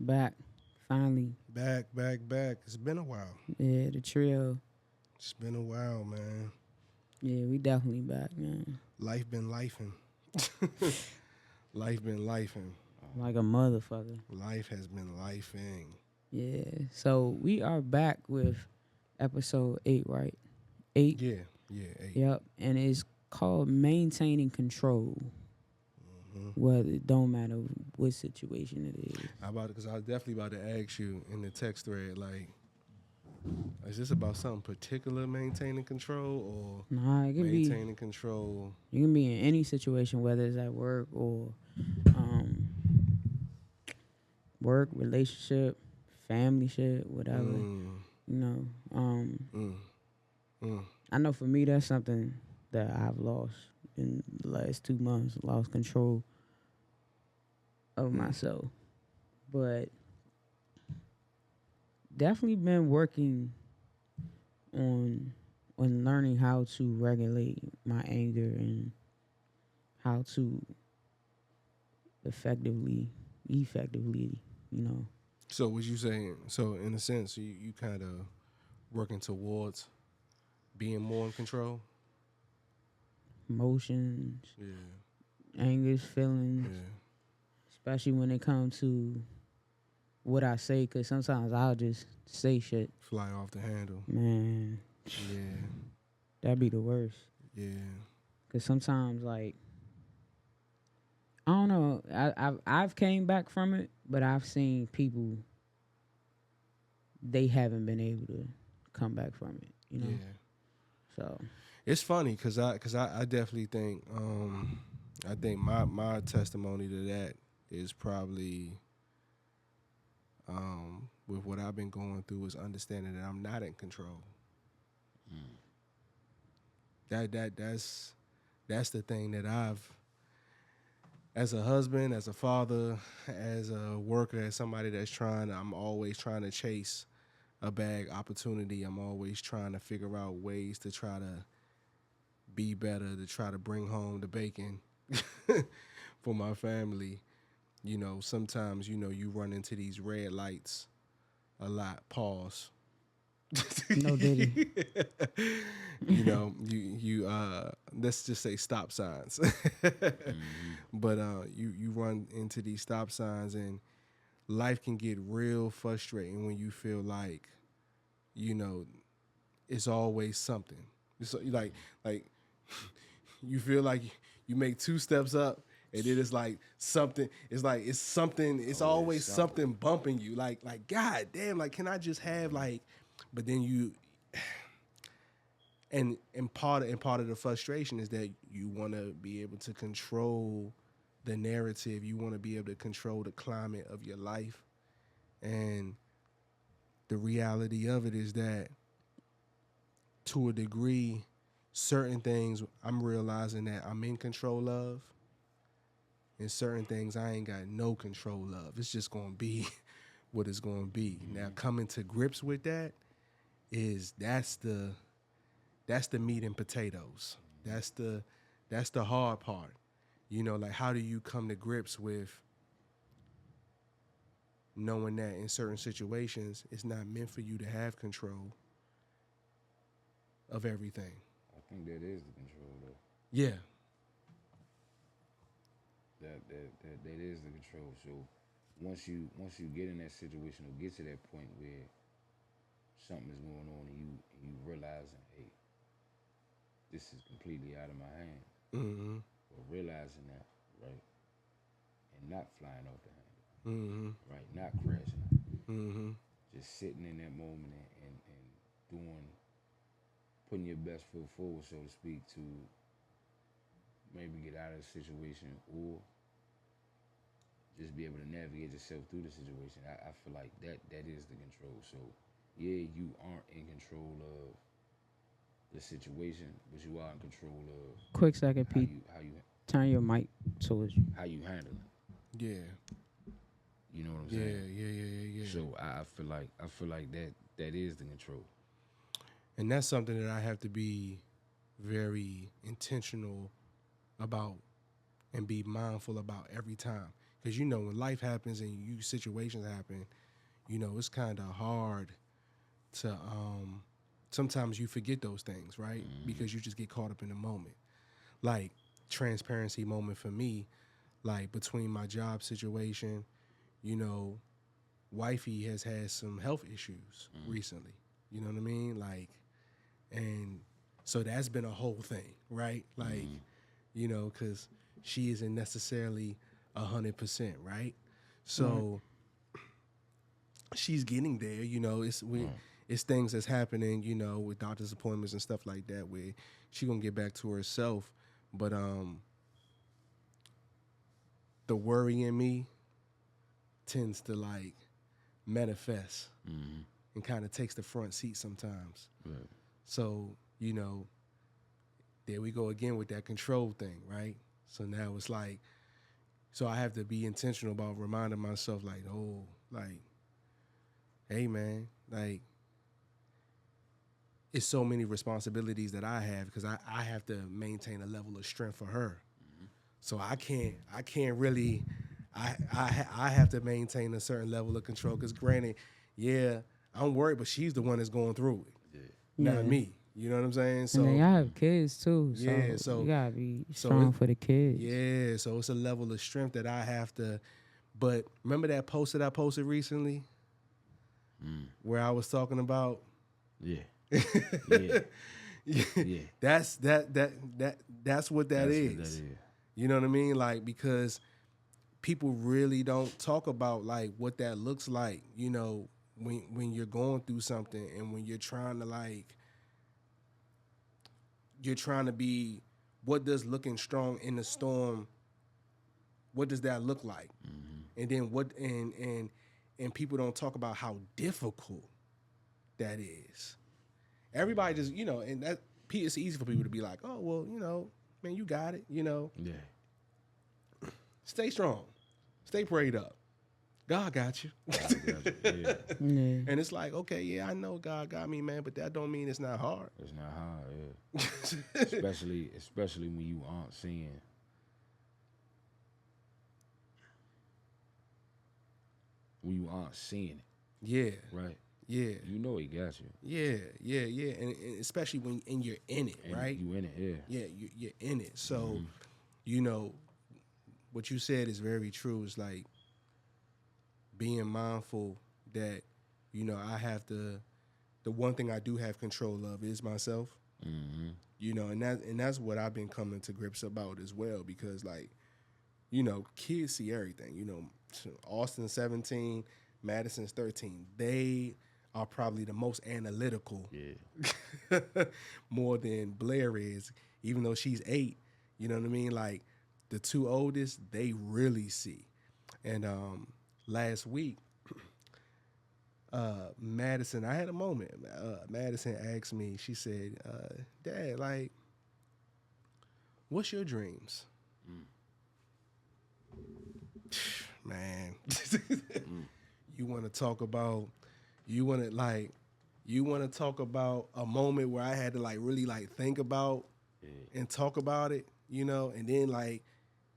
Back. Finally. Back. It's been a while. Yeah, the trio. It's been a while, man. Yeah, we definitely back, man. Life been lifing. Life been lifing. Like a motherfucker. Life has been lifing. Yeah. So we are back with episode 8, right? 8? Yeah, 8. Yep. And it's called Maintaining Control. Well, it don't matter what situation it is. Because I was definitely about to ask you in the text thread, like, is this about something particular, maintaining control, or Nah, it can maintaining control? You can be in any situation, whether it's at work or work, relationship, family shit, whatever. You know. I know for me that's something that I've lost in the last 2 months, lost control of myself. But definitely been working on learning how to regulate my anger and how to effectively, you know. So was you saying, so in a sense, you kind of working towards being more in control? Emotions, Yeah. angers, feelings, Yeah. especially when it comes to what I say, because sometimes I'll just say shit. Fly off the handle. Man. Yeah. That'd be the worst. Yeah. Because sometimes, like, I don't know, I've came back from it, but I've seen people, they haven't been able to come back from it, you know? Yeah. So it's funny because I definitely think I think my testimony to that is probably with what I've been going through is understanding that I'm not in control. That's the thing that I've, as a husband, as a father, as a worker, as somebody I'm always trying to chase a bag opportunity. I'm always trying to figure out ways to try to be better, to try to bring home the bacon for my family. You know, sometimes, you run into these red lights a lot. Pause. no diddy. You let's just say stop signs. But you run into these stop signs, and life can get real frustrating when you feel like, it's always something. It's like you feel like you make 2 steps up, and then it's like something. It's something. It's always something bumping you. Like God damn. Like, can I just have like? But then you. And part of the frustration is that you want to be able to control the narrative. You want to be able to control the climate of your life, and the reality of it is that, to a degree, certain things I'm realizing that I'm in control of, and certain things I ain't got no control of. It's just gonna be what it's gonna be. Now, coming to grips with that that's the meat and potatoes. That's the hard part. Like, how do you come to grips with knowing that in certain situations it's not meant for you to have control of everything? I think that is the control, though. Yeah. That is the control. So once you get in that situation or get to that point where something is going on and you realizing, hey, this is completely out of my hands. Mm-hmm. Or realizing that, right? And not flying off the handle. Mm-hmm. Right? Not crashing out. Mm-hmm. Just sitting in that moment and putting your best foot forward, so to speak, to maybe get out of the situation or just be able to navigate yourself through the situation. I feel like that is the control. So, yeah, you aren't in control of the situation, but you are in control of Quick second, Pete. How you turn your mic towards you. How you handle it. Yeah. You know what I'm saying? Yeah. So I feel like that is the control. And that's something that I have to be very intentional about and be mindful about every time. Because when life happens and situations happen, it's kind of hard to sometimes you forget those things, right? Because you just get caught up in the moment. Like transparency moment for me, like between my job situation, you know, wifey has had some health issues recently. You know what I mean? Like, and so that's been a whole thing, right? Like, because she isn't necessarily 100%, right? So she's getting there. It's things that's happening, with doctor's appointments and stuff like that, where she gonna get back to herself. But the worry in me tends to like manifest and kind of takes the front seat sometimes. Right. So, there we go again with that control thing, right? So now it's like, so I have to be intentional about reminding myself, like, oh, like, hey, man, like, it's so many responsibilities that I have because I have to maintain a level of strength for her. So I can't really, I have to maintain a certain level of control because granted, yeah, I'm worried, but she's the one that's going through it, not me. You know what I'm saying? So and then y'all have kids too, so, yeah, so you gotta be strong for the kids. Yeah, so it's a level of strength that I have to. But remember that post that I posted recently, where I was talking about, Yeah. Yeah. yeah. That's what That's is. what that is. You know what I mean? Like, because people really don't talk about like what that looks like, when you're going through something and when you're trying to be, what does looking strong in the storm, what does that look like? And then and people don't talk about how difficult that is. Everybody just, and that it's easy for people to be like, oh, well, man, you got it, Yeah. Stay strong. Stay prayed up. God got you. Yeah. And it's like, okay, yeah, I know God got me, man, but that don't mean it's not hard. It's not hard, yeah. especially when you aren't seeing. When you aren't seeing it. Yeah. Right. Yeah. You know he got you. Yeah. And especially when you're in it, And right? you in it, yeah. Yeah, you're in it. So, what you said is very true. It's like being mindful that, I have to, the one thing I do have control of is myself. And that's what I've been coming to grips about as well, because like, kids see everything. Austin 17, Madison's 13. They are probably the most analytical, more than Blair is, even though she's 8. You know what I mean? Like the 2 oldest, they really see. And last week, Madison, I had a moment. Madison asked me, she said, Dad, like, what's your dreams? Man, you want to talk about a moment where I had to like really like think about and talk about it, and then like,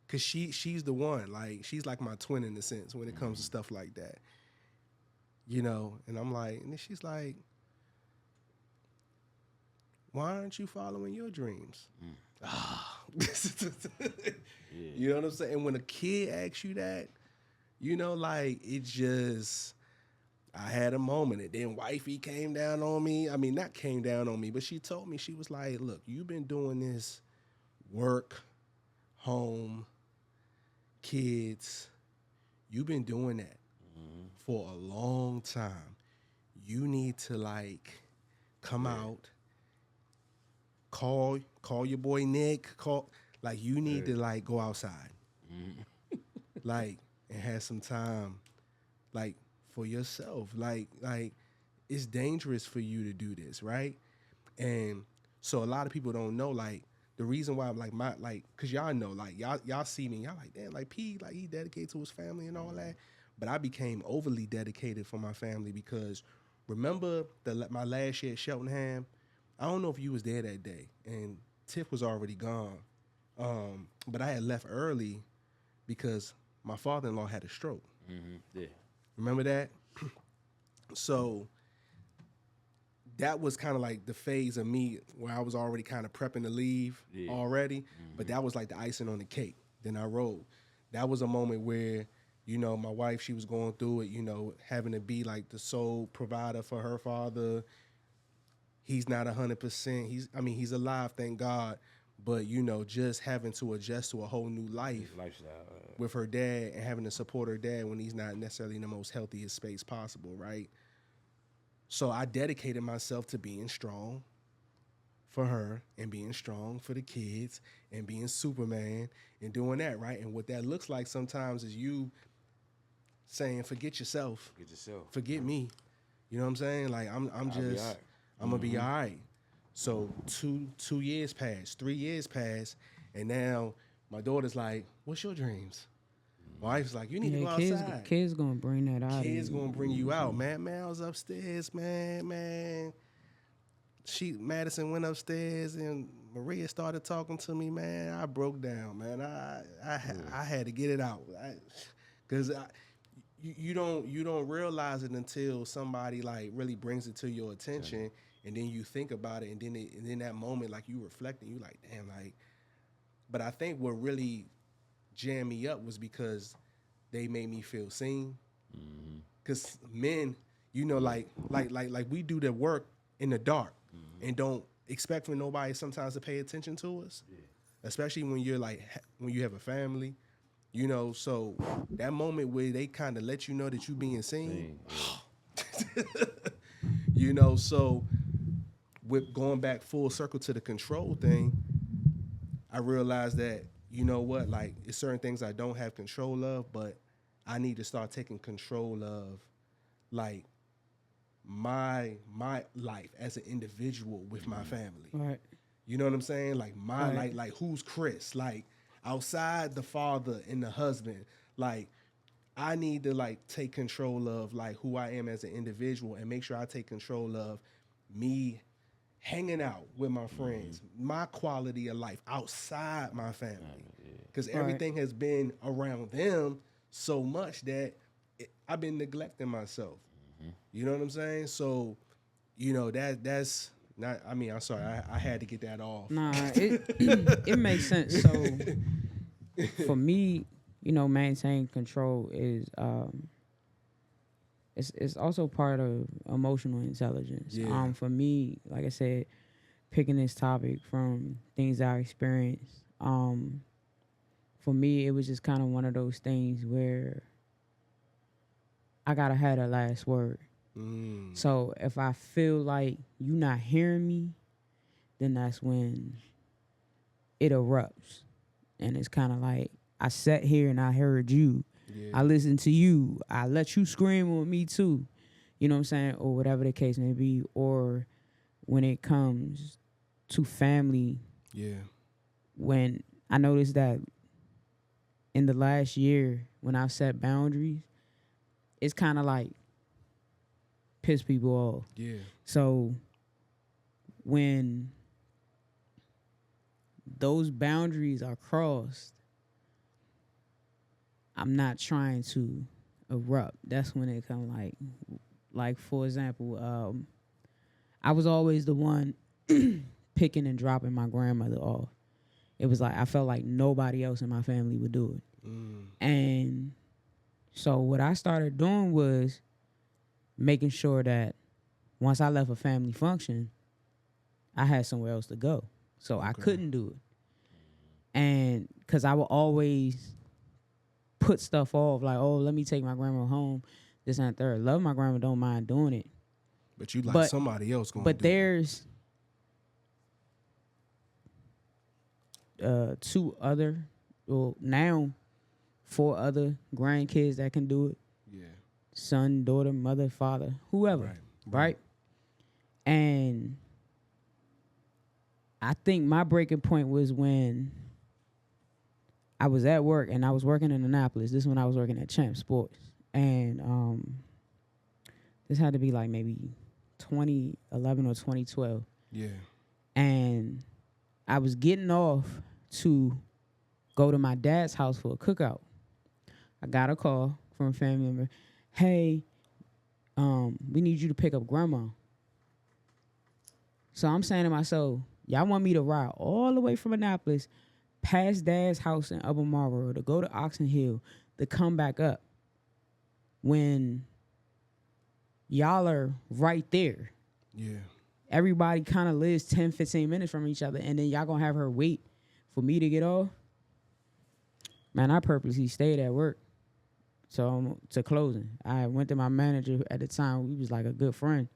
cause she's the one, like she's like my twin in a sense when it comes to stuff like that, and I'm like, and then she's like, why aren't you following your dreams? You know what I'm saying? And when a kid asks you that, like it just, I had a moment. And then wifey came down on me. I mean, not came down on me, but she told me, she was like, look, you've been doing this work, home, kids. You've been doing that for a long time. You need to like come out, call your boy Nick, like you need to like go outside. Like, and have some time like for yourself. Like it's dangerous for you to do this, right? And so a lot of people don't know, like, the reason why I'm like cause y'all know, like y'all see me, y'all like, damn, like P, like he dedicated to his family and all that. But I became overly dedicated for my family because remember my last year at Cheltenham? I don't know if you was there that day, and Tiff was already gone. But I had left early because my father-in-law had a stroke. Yeah. Remember that? So that was kind of like the phase of me where I was already kind of prepping to leave already, but that was like the icing on the cake. Then I rolled. That was a moment where, you know, my wife, she was going through it, you know, having to be like the sole provider for her father. He's not 100%. He's alive, thank God. But, you know, just having to adjust to a whole new Lifestyle. with her dad and having to support her dad when he's not necessarily in the most healthiest space possible, right? So I dedicated myself to being strong for her and being strong for the kids and being Superman and doing that, right? And what that looks like sometimes is you saying, forget yourself. Get yourself. Forget me. You know what I'm saying? Like I'm I'll be just all right. I'm gonna be all right. So 2 years passed, 3 years passed, and now my daughter's like, what's your dreams? My wife's like, you need to go outside. Kids gonna bring that out. Kids gonna bring you out, man. Man, I was upstairs, man. Madison went upstairs and Maria started talking to me, man. I broke down, man. I had to get it out, because you don't realize it until somebody like really brings it to your attention, and then you think about it, and then in that moment, like you reflecting, you like, damn, like. But I think what really jammed me up was because they made me feel seen. Because men, you know, like we do the work in the dark and don't expect for nobody sometimes to pay attention to us, especially when you're like when you have a family, you know. So that moment where they kind of let you know that you being seen, you know. So with going back full circle to the control thing, I realized that, you know what, like it's certain things I don't have control of, but I need to start taking control of, like, my life as an individual with my family. Right. You know what I'm saying? Like my like who's Chris? Like outside the father and the husband, like I need to like take control of like who I am as an individual and make sure I take control of me hanging out with my friends, my quality of life outside my family. Because everything has been around them so much that I've been neglecting myself. You know what I'm saying? So, you know, that's not, I mean, I'm sorry, I had to get that off. Nah, it makes sense. So for me, you know, maintaining control is it's also part of emotional intelligence. Yeah. For me, like I said, picking this topic from things I experienced, for me it was just kind of one of those things where I gotta have the last word. So if I feel like you not hearing me, then that's when it erupts. And it's kind of like, I sat here and I heard you. Yeah. I listened to you. I let you scream with me too. You know what I'm saying? Or whatever the case may be. Or when it comes to family. Yeah. When I noticed that in the last year, when I've set boundaries, it's kind of like piss people off. Yeah. So when those boundaries are crossed, I'm not trying to erupt. That's when it come like for example, I was always the one picking and dropping my grandmother off. It was like I felt like nobody else in my family would do it. And so what I started doing was making sure that once I left a family function, I had somewhere else to go. So I couldn't do it. And because I would always put stuff off, like, oh, let me take my grandma home, this and third. Love my grandma, don't mind doing it. But you like somebody else going to do it. But there's now 4 other grandkids that can do it. Yeah. Son, daughter, mother, father, whoever. Right? And I think my breaking point was when I was at work and I was working in Annapolis. This is when I was working at Champ Sports. And this had to be like maybe 2011 or 2012. Yeah. And I was getting off to go to my dad's house for a cookout. I got a call from a family member. Hey, we need you to pick up grandma. So I'm saying to myself, y'all want me to ride all the way from Annapolis, past Dad's house in Upper Marlboro, to go to Oxon Hill, to come back up when y'all are right there. Yeah. Everybody kind of lives 10, 15 minutes from each other, and then y'all gonna have her wait for me to get off. Man, I purposely stayed at work. So to closing, I went to my manager at the time. We was like a good friend.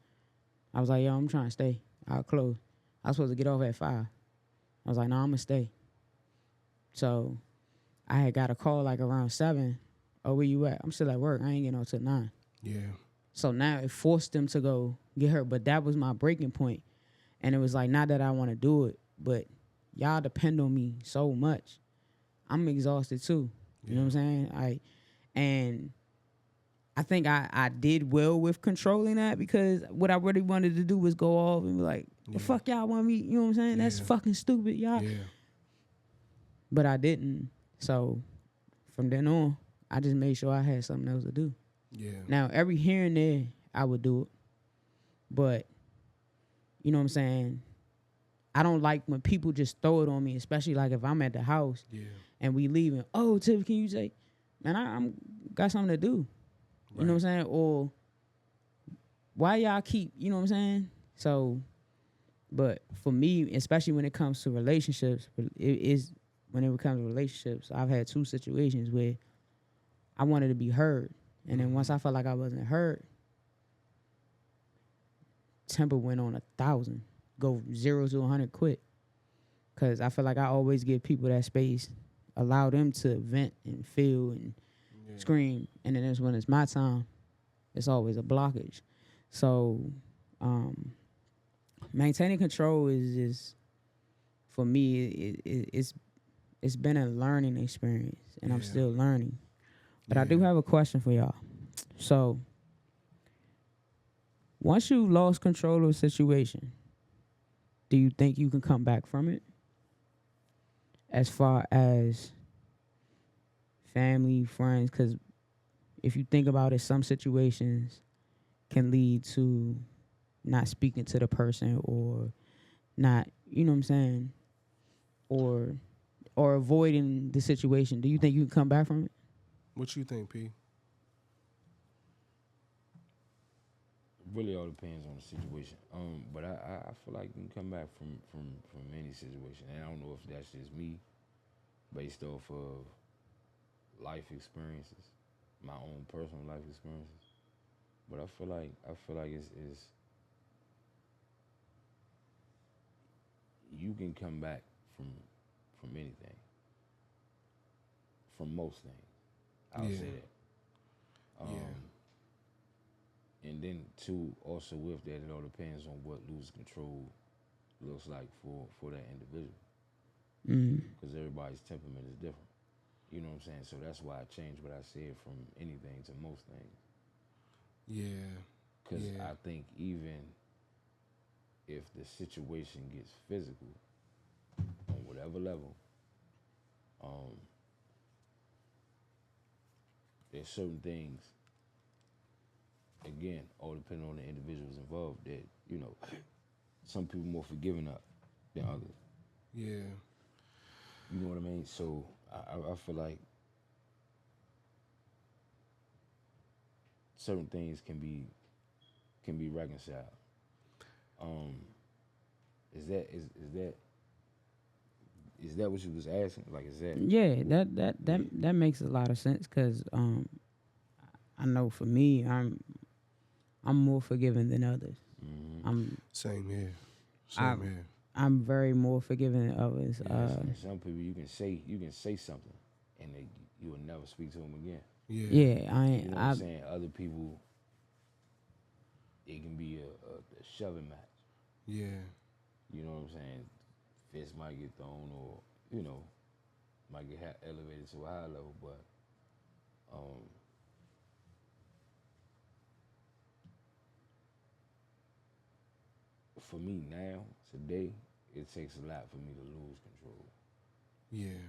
I was like, yo, I'm trying to stay. I'll close. I was supposed to get off at 5. I was like, no, I'm going to stay. So I had got a call like around 7. Oh, where you at? I'm still at work. I ain't getting on till 9. Yeah. So now it forced them to go get her. But that was my breaking point. And it was like, not that I want to do it, but y'all depend on me so much. I'm exhausted too. You know what I'm saying? And I think I did well with controlling that, because what I really wanted to do was go off and be like, the fuck y'all want me? You know what I'm saying? That's fucking stupid, y'all. Yeah. But I didn't. So from then on, I just made sure I had something else to do. Yeah. Now, every here and there, I would do it. But, you know what I'm saying? I don't like when people just throw it on me, especially like if I'm at the house and we leaving. Oh, Tiff, can you say, man, I'm got something to do. You know what I'm saying? Or why y'all keep, you know what I'm saying? So, but for me, especially when it comes to relationships, when it comes to relationships, I've had 2 situations where I wanted to be heard. And then once I felt like I wasn't heard, temper went on 1,000. Go 0 to 100 quick. Because I feel like I always give people that space, allow them to vent and feel and scream. And then when it's my time, it's always a blockage. So maintaining control is for me, it's been a learning experience, and I'm still learning. But I do have a question for y'all. So once you've lost control of a situation, do you think you can come back from it? As far as family, friends, because if you think about it, some situations can lead to not speaking to the person, or not, you know what I'm saying, or avoiding the situation. Do you think you can come back from it? What you think, P? Really all depends on the situation. But I feel like you can come back from any situation. And I don't know if that's just me based off of life experiences, my own personal life experiences. But I feel like it's you can come back from anything. From most things. I'll say that. And then too, also with that, it all depends on what losing control looks like for that individual. Because everybody's temperament is different. You know what I'm saying? So that's why I changed what I said from anything to most things. Yeah. Because I think even if the situation gets physical on whatever level, there's certain things, again, all depending on the individuals involved, that, you know, some people more forgiving up than others. Yeah. You know what I mean? So I feel like certain things can be reconciled. Is that what you was asking? Like, is that? Yeah, that makes a lot of sense, because I know for me, I'm more forgiving than others. Same here. Same here. I'm very more forgiving than others. And some people you can say something, and you will never speak to them again. Yeah. Yeah, You know what I'm saying? Other people, it can be a shoving match. Yeah. You know what I'm saying? Fists might get thrown, or, you know, might get elevated to a high level, but for me now, today, it takes a lot for me to lose control. Yeah.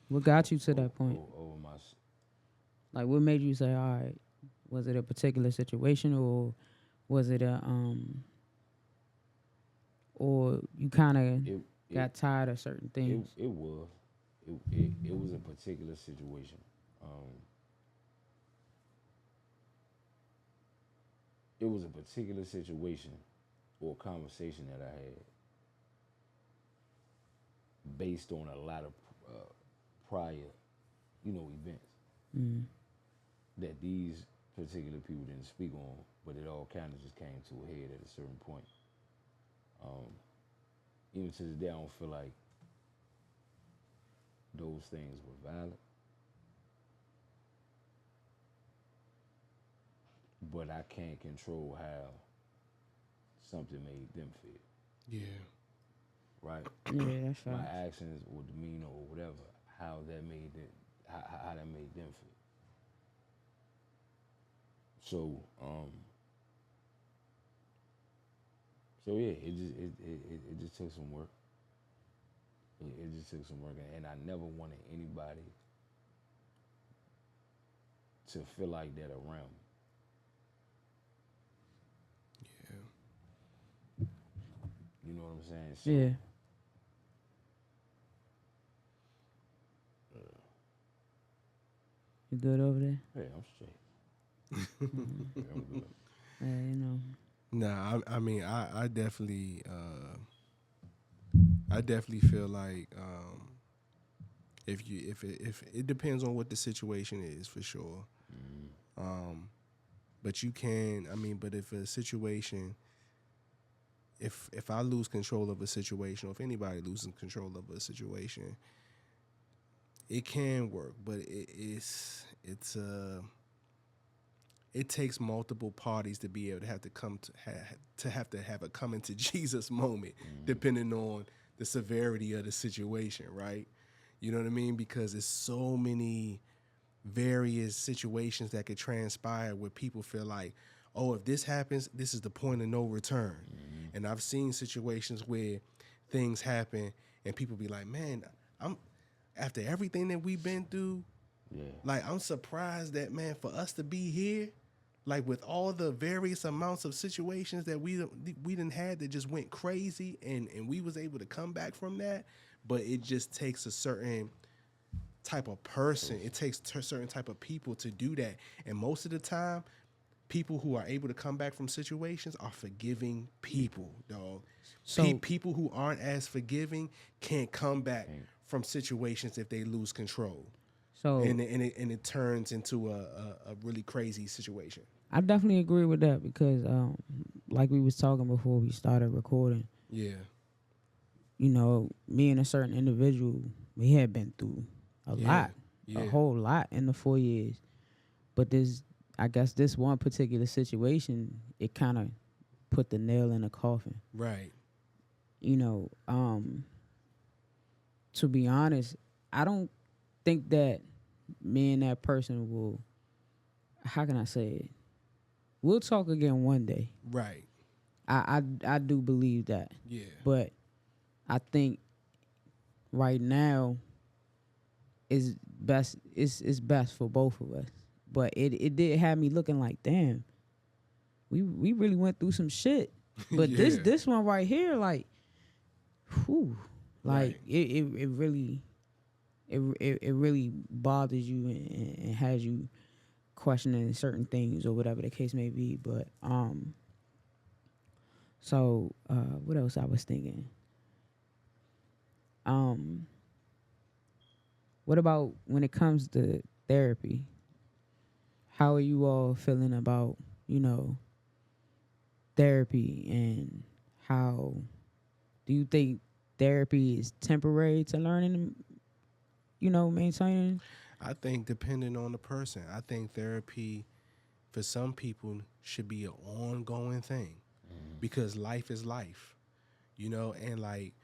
What got you to that point? Over Like, what made you say, all right, was it a particular situation, or was it or you kind It of it got tired of certain it things? it was it was a particular situation. Um, it was a particular situation or conversation that I had based on a lot of uh, prior, events Mm. that these particular people didn't speak on, but it all kind of just came to a head at a certain point. Um, Even to this day, I don't feel like those things were valid, but I can't control how something made them feel, Yeah. right? Yeah, that's My facts. actions or demeanor or whatever, how that made it, how that made them feel. So, so yeah, it just took some work. It just took some work, and I never wanted anybody to feel like that around me. Yeah. You know what I'm saying? Yeah, So, you good over there? hey, I'm straight. Mm. Yeah, I'm good. You know. Nah, I mean, I definitely feel like if it depends on what the situation is for sure. Mm-hmm. Um, but you can, I mean, but if a situation, if I lose control of a situation, or if anybody loses control of a situation, it can work, but it takes multiple parties to be able to have to have a coming to Jesus moment, Mm-hmm. depending on the severity of the situation, right? You know what I mean? Because there's so many various situations that could transpire where people feel like, oh, if this happens, this is the point of no return. Mm-hmm. And I've seen situations where things happen and people be like, man, I'm after everything that we've been through, Yeah. like I'm surprised that, man, for us to be here, like with all the various amounts of situations that we didn't had that just went crazy, and we was able to come back from that, but it just takes a certain type of person. It takes certain type of people to do that, and most of the time, people who are able to come back from situations are forgiving people, dog. So People who aren't as forgiving can't come back Can't. from situations if they lose control, so and it turns into a really crazy situation. I definitely agree with that because like we was talking before we started recording, Yeah, you know, me and a certain individual, we had been through a yeah, lot, a yeah. whole lot in the 4 years. But this, I guess, this one particular situation, it kind of put the nail in the coffin. Right. You know, to be honest, I don't think that me and that person will. How can I say it? We'll talk again one day. Right. I do believe that, Yeah. but I think right now is best. It's best for both of us. But it did have me looking like, damn, we really went through some shit. But Yeah. this one right here, like, whew, like Right. it really it really bothers you and has you questioning certain things or whatever the case may be. But so what else I was thinking? Um, what about when it comes to therapy? How are you all feeling about, you know, therapy, and how do you think therapy is temporary to learning, you know, maintaining? I think depending on the person, I think therapy for some people should be an ongoing thing Mm-hmm. because life is life, and like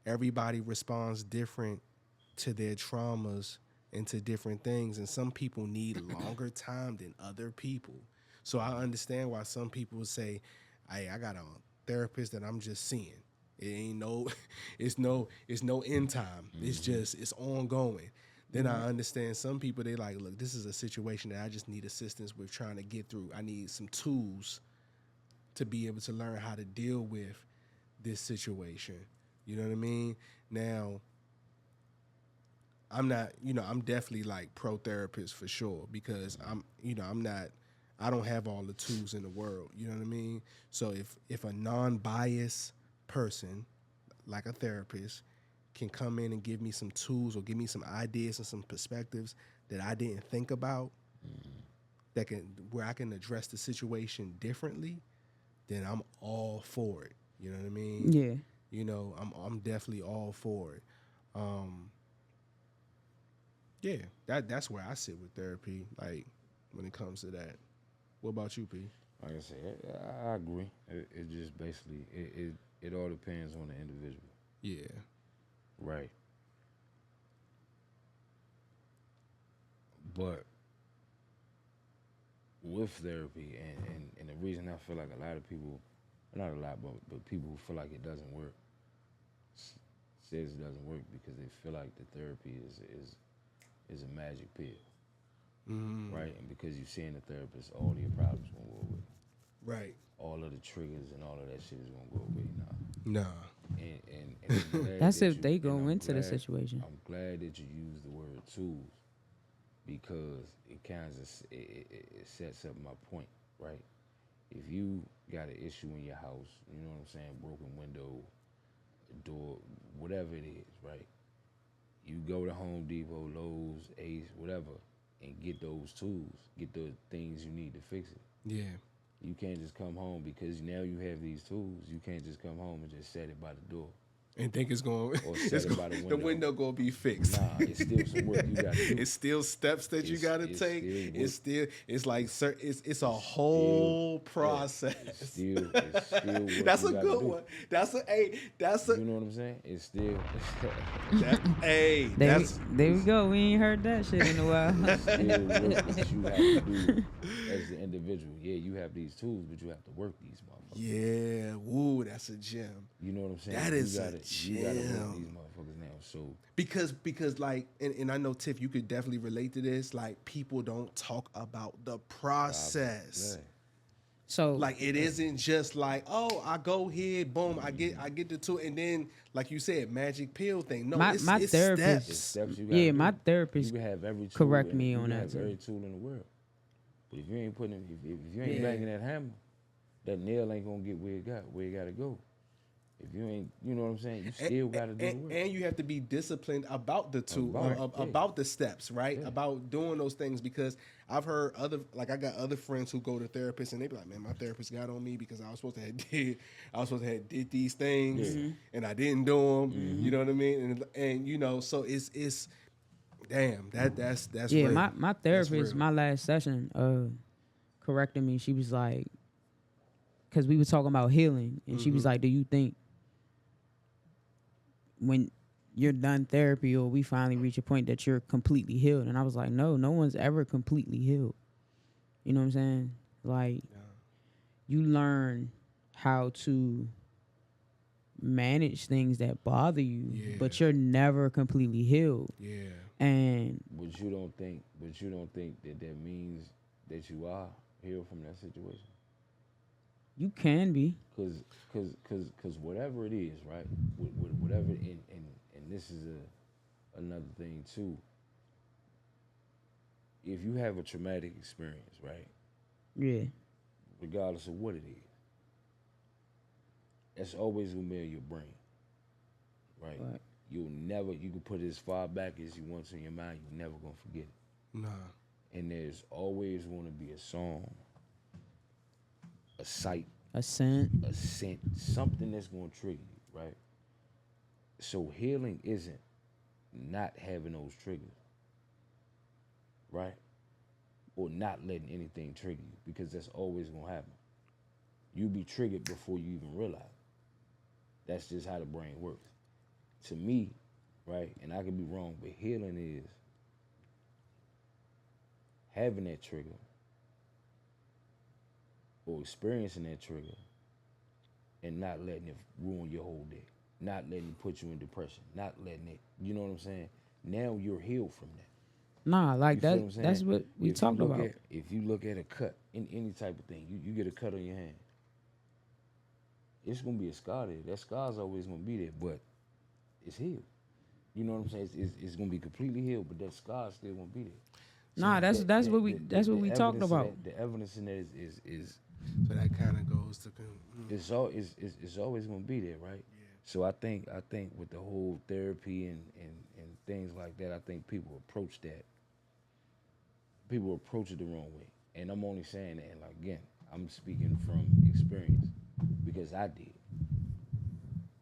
everybody responds different to their traumas and to different things, and some people need longer time than other people. So I understand why some people would say, "Hey, I got a therapist that I'm just seeing. It ain't no, it's no end time. It's Mm-hmm. just it's ongoing." Then I understand some people, they like, look, this is a situation that I just need assistance with trying to get through. I need some tools to be able to learn how to deal with this situation. You know what I mean? Now, I'm not, I'm definitely like pro therapist for sure because I don't have all the tools in the world. You know what I mean? So if a non-biased person like a therapist can come in and give me some tools or give me some ideas and some perspectives that I didn't think about, where I can address the situation differently, then I'm all for it. You know what I mean? Yeah. I'm definitely all for it. Yeah, that's where I sit with therapy, like when it comes to that. What about you, P? Like I said, I agree. It just basically it all depends on the individual. Yeah. Right. But with therapy and the reason I feel like a lot of people, not a lot, but people who feel like it doesn't work, says it doesn't work because they feel like the therapy is a magic pill. Right? And because you're seeing the therapist, all your problems gonna go away. Right. All of the triggers and all of that shit is gonna go away now. Nah. And I'm glad That's that if they go into the glad- situation. I'm glad that you use the word tools because it kind of it sets up my point, right? If you got an issue in your house, you know what I'm saying, broken window, door, whatever it is, right? You go to Home Depot, Lowe's, Ace, whatever, and get those tools, get the things you need to fix it. Yeah. You can't just come home because now you have these tools. You can't just come home and just set it by the door. And think it's going Or set it by the window. The window gonna be fixed. Nah, it's still some work you gotta do. It's still steps that you gotta take. It's like it's a whole process. It's still what That's you a gotta good do. one. That's a You know what I'm saying? It's still There we go. We ain't heard that shit in a while. it's still work that you have to do as the individual. Yeah, you have these tools, but you have to work these motherfuckers. Yeah, woo, that's a gem. You know what I'm saying? That is you a gotta work gem. these motherfuckers now. So Because like, and I know Tiff, you could definitely relate to this. Like, people don't talk about the process. yeah. So Like, it isn't just like, oh, I go here, boom, I get the tool, and then like you said, magic pill thing. No, My it's therapist- It's steps. steps you gotta do. my therapist You can have every tool correct in- me you on can that have too. every tool in the world. But if you ain't putting if you ain't Yeah. banging that hammer, that nail ain't gonna get where it gotta go. If you ain't, you know what I'm saying, you still gotta do the work. And you have to be disciplined about the tool, About about the steps, right? Yeah. About doing those things, because I've heard I got other friends who go to therapists and they be like, man, my therapist got on me because I was supposed to have did these things and I didn't do them. You know what I mean? And so it's damn, that's yeah, real. my That's therapist, real. my last session, corrected me. She was like, because we were talking about healing, and she was like, "Do you think when you're done therapy or we finally reach a point that you're completely healed?" And I was like, "No, no one's ever completely healed." You know what I'm saying? Like, you learn how to manage things that bother you, but you're never completely healed. Yeah. And But you don't think that means that you are healed from that situation. you can be. Cause whatever it is, right? With whatever, and this is another thing too. If you have a traumatic experience, right? Yeah. Regardless of what it is, that's always gonna be in your brain, right? Right. You can put it as far back as you want to in your mind. You're never gonna forget it. Nah. And there's always gonna be a song, a sight, A scent. a scent, something that's gonna trigger you, right? So healing isn't not having those triggers, right? Or not letting anything trigger you, because that's always gonna happen. You be triggered before you even realize it. That's just how the brain works. To me, right, and I could be wrong, but healing is having that trigger or experiencing that trigger and not letting it ruin your whole day, not letting it put you in depression, not letting it, you know what I'm saying? Now you're healed from that. Nah, like You feel that. what I'm saying? That's what we If you talked look about. at if you look at a cut in any type of thing, you get a cut on your hand. It's gonna be a scar there. That scar's always gonna be there, but it's healed. You know what I'm saying? It's gonna be completely healed, but that scar's still gonna be there. Nah, that's That, what we the talked evidence in about. the evidence in that is So that kind of goes to it's always gonna be there, right? So I think with the whole therapy and things like that, I think people approach it the wrong way. And I'm only saying that, and like again, I'm speaking from experience because I did.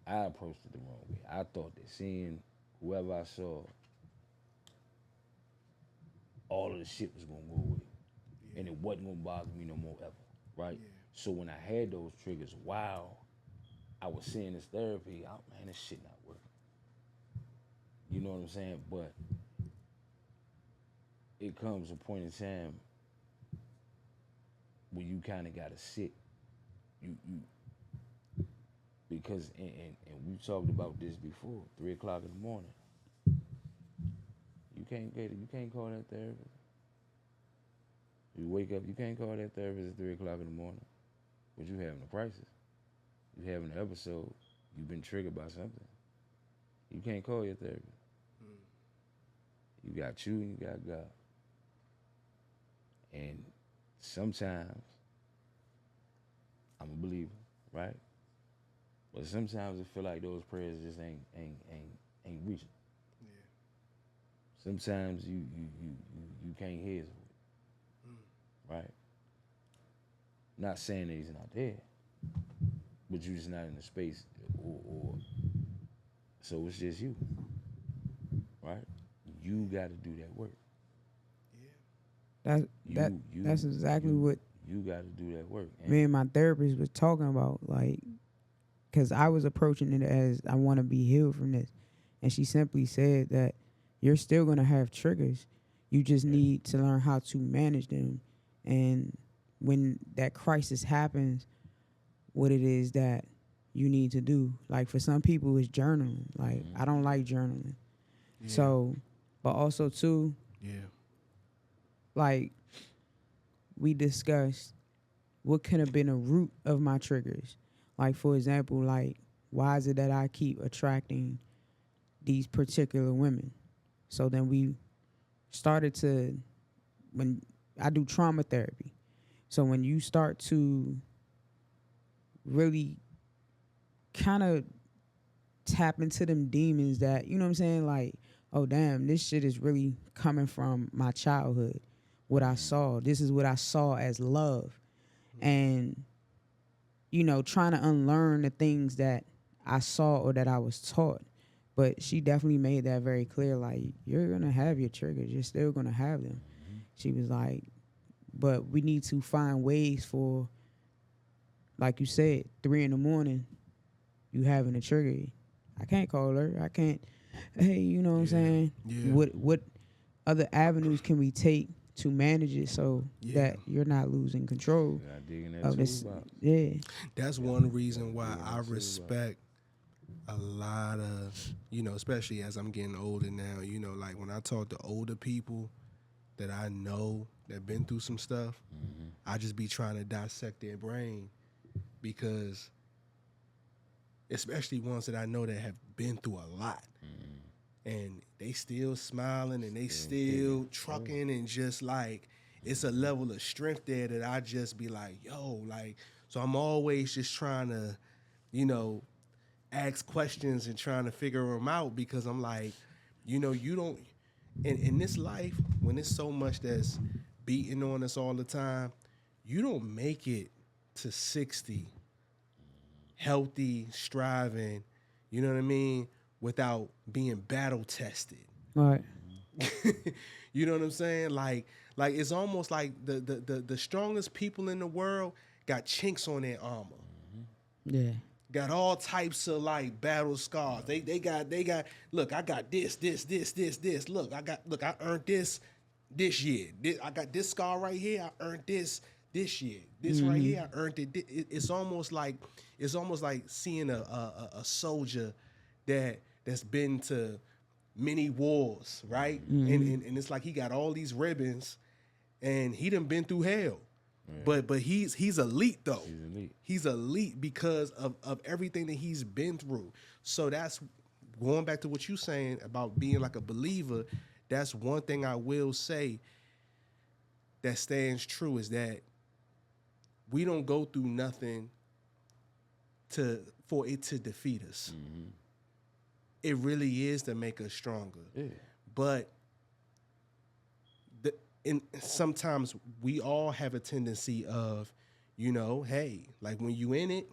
I approached it the wrong way. I thought that seeing whoever I saw, all of the shit was gonna go away, and it wasn't gonna bother me no more ever, right? So when I had those triggers, wow, I was seeing this therapy. Oh man, this shit not working. You know what I'm saying? But it comes a point in time where you kind of gotta sit. You because and we talked about this before. 3 o'clock in the morning, you can't call that therapist. You wake up, you can't call that therapist at 3 o'clock in the morning. But you having a crisis. You having an episode. You've been triggered by something. You can't call your therapist. You got you and you got God. And sometimes I'm a believer, right? But sometimes I feel like those prayers just ain't reaching. Sometimes you can't hear his voice, right? Not saying that he's not there, but you're just not in the space, or so it's just you, right? You got to do that work. That's exactly what you got to do that work. me and my therapist was talking about, like, because I was approaching it as I want to be healed from this, and she simply said that you're still gonna have triggers. You just need to learn how to manage them, and when that crisis happens, what it is that you need to do. Like for some people, it's journaling. Like I don't like journaling, so, but also too, like we discussed what could have been a root of my triggers. Like for example, like why is it that I keep attracting these particular women? So then we started to, when I do trauma therapy, so when you start to really kind of tap into them demons that, you know what I'm saying, like, oh damn, this shit is really coming from my childhood. What I saw, this is what I saw as love. And, you know, trying to unlearn the things that I saw or that I was taught. But she definitely made that very clear, like, you're going to have your triggers. You're still going to have them. She was like, but we need to find ways for, like you said, 3 in the morning, you having a trigger. I can't call her. I can't, hey, you know what I'm saying? Yeah. What other avenues can we take to manage it so that you're not losing control of this? Yeah. That's one reason why I respect a lot of, you know, especially as I'm getting older now, you know, like when I talk to older people that I know that been through some stuff, I just be trying to dissect their brain, because especially ones that I know that have been through a lot, and they still smiling and they still trucking, and just like it's a level of strength there that I just be like, yo, like, so I'm always just trying to, you know, ask questions and trying to figure them out, because I'm like, you know, you don't, in this life, when it's so much that's beating on us all the time, you don't make it to 60 healthy, striving, you know what I mean, without being battle tested. Right. You know what I'm saying? Like it's almost like the strongest people in the world got chinks on their armor. Yeah. Got all types of like battle scars. They got look, I got this. Look, I earned this year. I got this scar right here. I earned this year. This right here, I earned it. It's almost like seeing a soldier that's been to many wars, right? And it's like he got all these ribbons, and he done been through hell. But he's elite though. He's elite. He's elite because of everything that he's been through. So that's going back to what you're saying about being like a believer. That's one thing I will say that stands true is that we don't go through nothing for it to defeat us. It really is to make us stronger. Yeah. But sometimes we all have a tendency of, hey, like when you in it,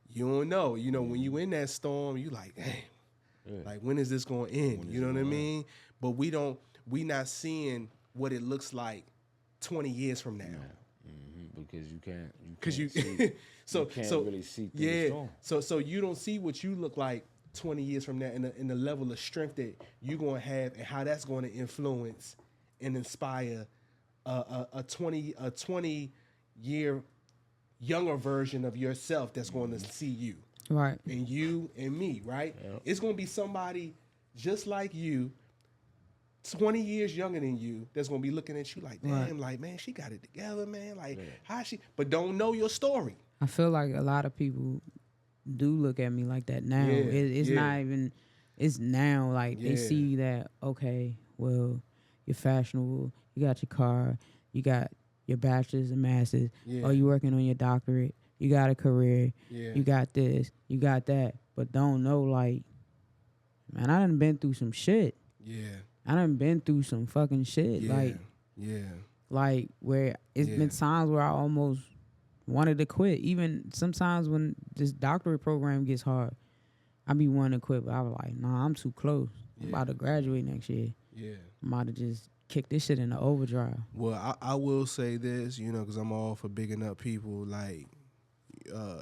you don't know. When you in that storm, you like, damn, like when is this going to end? You know what I mean? But we not seeing what it looks like 20 years from now. Because you can't See, you can't really see through the storm. So you don't see what you look like 20 years from now, and the level of strength that you're going to have, and how that's going to influence and inspire a 20 year younger version of yourself that's going to see you, Right. and you and me, right? Yep. It's going to be somebody just like you, 20 years younger than you, that's going to be looking at you like, damn, Right. like, man, she got it together, man. Like, how she, but don't know your story. I feel like a lot of people do look at me like that now. Yeah, It's yeah. not even, it's now like they Yeah. see that, okay, well, you're fashionable, you got your car, you got your bachelor's and master's, Yeah. or you working on your doctorate, you got a career, Yeah. you got this, you got that, but don't know like, man, I done been through some shit. Yeah. I done been through some fucking shit. Yeah. Like yeah. Where it's Yeah. been times where I almost wanted to quit. Even sometimes when this doctorate program gets hard, I be wanting to quit, but I was like, nah, I'm too close. I'm Yeah. about to graduate next year. Yeah. I'm about to just kick this shit into overdrive. Well, I will say this, because I'm all for bigging up people. Like,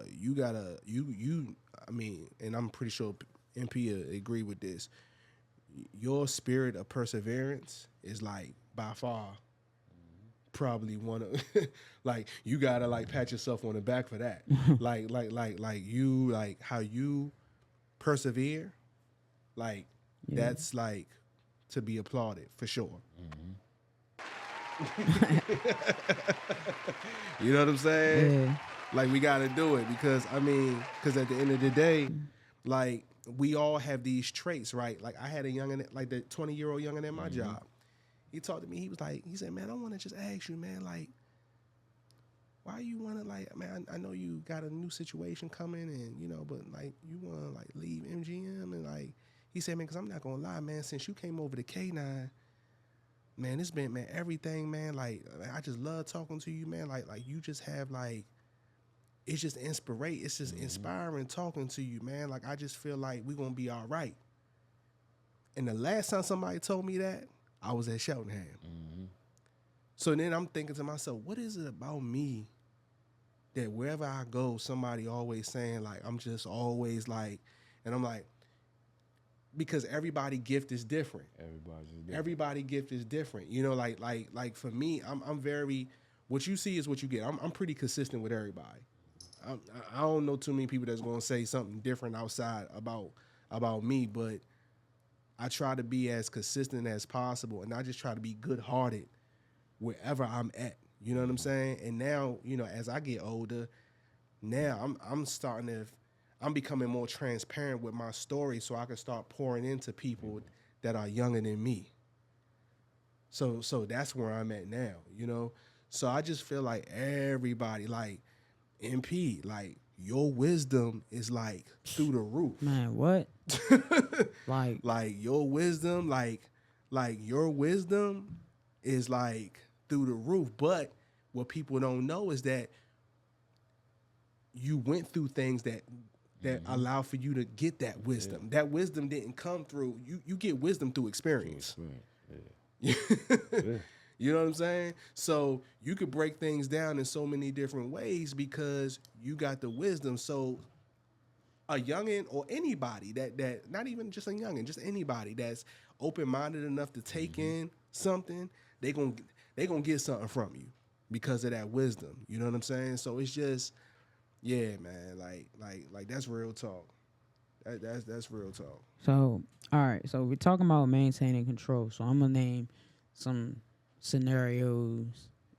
you gotta, I mean, and I'm pretty sure MP agree with this. Your spirit of perseverance is like by far probably one of like you gotta like pat yourself on the back for that. like you like how you persevere, like that's like to be applauded for sure. You know what I'm saying? Yeah. Like we gotta do it because at the end of the day, like we all have these traits, right? Like I had a youngin, like the 20-year-old youngin at my job. He talked to me. He said, man, I want to just ask you, man, like, why you want to, like, man, I know you got a new situation coming and, but like you want to like leave MGM and like, he said, man, because I'm not going to lie, man, since you came over to K9, man, it's been, man, everything, man, like, I just love talking to you, man. Like you just have like, it's just it's just inspiring talking to you, man. Like, I just feel like we're going to be all right. And the last time somebody told me that, I was at Cheltenham. So then I'm thinking to myself, what is it about me that wherever I go, somebody always saying, like, I'm just always like, and I'm like, because everybody gift is different. Everybody gift is different. Like for me, I'm very, what you see is what you get. I'm pretty consistent with everybody. I don't know too many people that's going to say something different outside about me, but I try to be as consistent as possible, and I just try to be good-hearted wherever I'm at. You know what I'm saying? And now, as I get older, now I'm becoming more transparent with my story so I can start pouring into people that are younger than me. So that's where I'm at now, So I just feel like everybody, like, MP, like, your wisdom is like through the roof. Man, what? like your wisdom, like your wisdom is like through the roof. But what people don't know is that you went through things that allow for you to get that wisdom. Yeah. That wisdom didn't come through. You get wisdom through experience. Yeah. You know what I'm saying? So you could break things down in so many different ways because you got the wisdom. So a youngin' or anybody that not even just a youngin', just anybody that's open-minded enough to take in something, they gonna get something from you because of that wisdom. You know what I'm saying? So it's just, yeah, man, like that's real talk. That's real talk. So, all right. So we're talking about maintaining control. So I'm gonna name some scenarios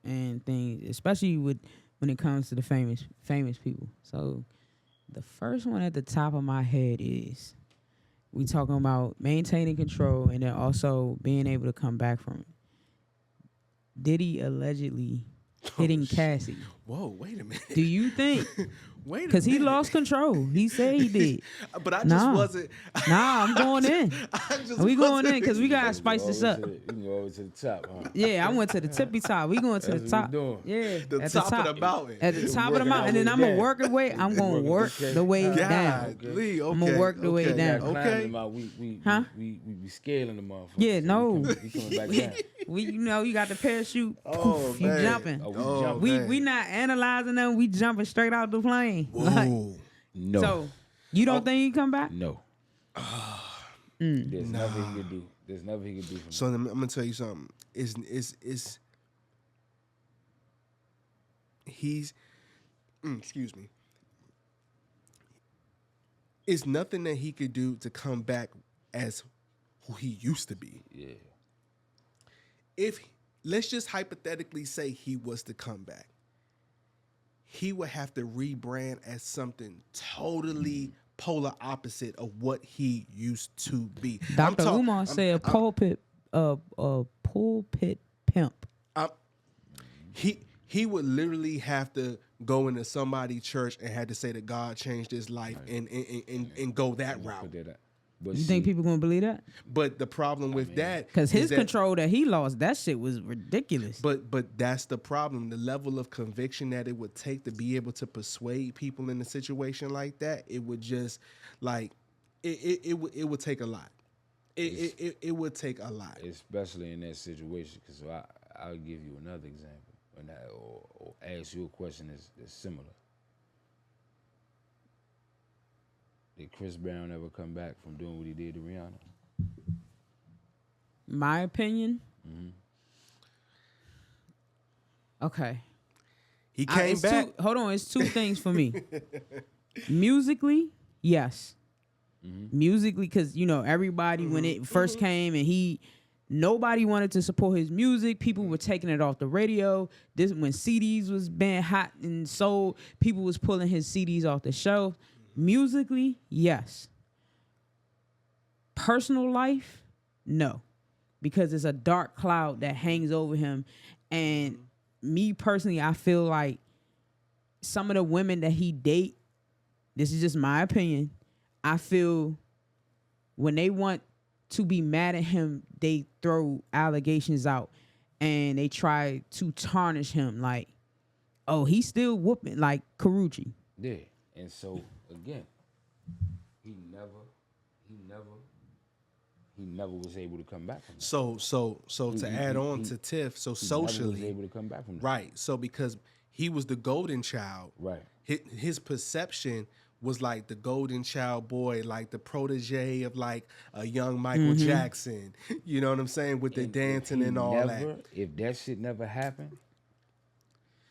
and things, especially when it comes to the famous people. So the first one at the top of my head is we talking about maintaining control and then also being able to come back from it. Diddy allegedly hitting Cassie. Whoa, wait a minute. Do you think? Wait a Because he minute. lost control. He said he did. But I just Nah. wasn't. Nah, I'm going in. I just We going in wasn't- because we gotta spice this up. You can go over to the top, huh? Yeah, I went to the tippy top. We going to That's the what top. we doing. Yeah, The at top the top of the mountain. At the top of the Working mountain, and then our I'm way gonna down. work the way. I'm gonna Working, work okay. the way God, down. Lee, okay. I'm gonna work the way okay, down. Okay. Huh? We scaling the motherfucker. Yeah, no. We coming back down. We, you got the parachute. Oh, Poof, you man. jumping. Oh, we Oh, jumping. We man. we not analyzing them. We jumping straight out the plane. Like, Whoa. No. so you don't think he come back? No. There's nothing he could do. There's nothing he could do for me. So I'm gonna tell you something. It's he's excuse me. It's nothing that he could do to come back as who he used to be. Yeah. If let's just hypothetically say he was to come back, he would have to rebrand as something totally polar opposite of what he used to be. Dr. Umar said a pulpit pimp. He would literally have to go into somebody's church and had to say that God changed his life and go that route. Put that up. But You think people gonna believe that? But the problem with that Because is his that- control that he lost, that shit was ridiculous. But that's the problem. The level of conviction that it would take to be able to persuade people in a situation like that, it would just like it would take a lot. It would take a lot. especially in that situation, because I'll give you another example, or ask you a question that's similar. Did Chris Brown ever come back from doing what he did to Rihanna? My opinion. Okay. He came It's back. hold on, it's two things for me. Musically, yes. Musically, because everybody when it first came and nobody wanted to support his music. People were taking it off the radio. This when CDs was being hot and sold, people was pulling his CDs off the shelf. Musically, yes. Personal life, no. Because it's a dark cloud that hangs over him. And me personally, I feel like some of the women that he date, this is just my opinion, I feel when they want to be mad at him, they throw allegations out and they try to tarnish him like, oh, he's still whooping like Karuchi. Yeah. And so again, he never was able to come back from that. So to add on to Tiff, so He never was socially, able to come back from that. right? So because he was the golden child, Right. his perception was like the golden child boy, like the protege of like a young Michael Jackson. You know what I'm saying? With the dancing He and all never, that. If that shit never happened,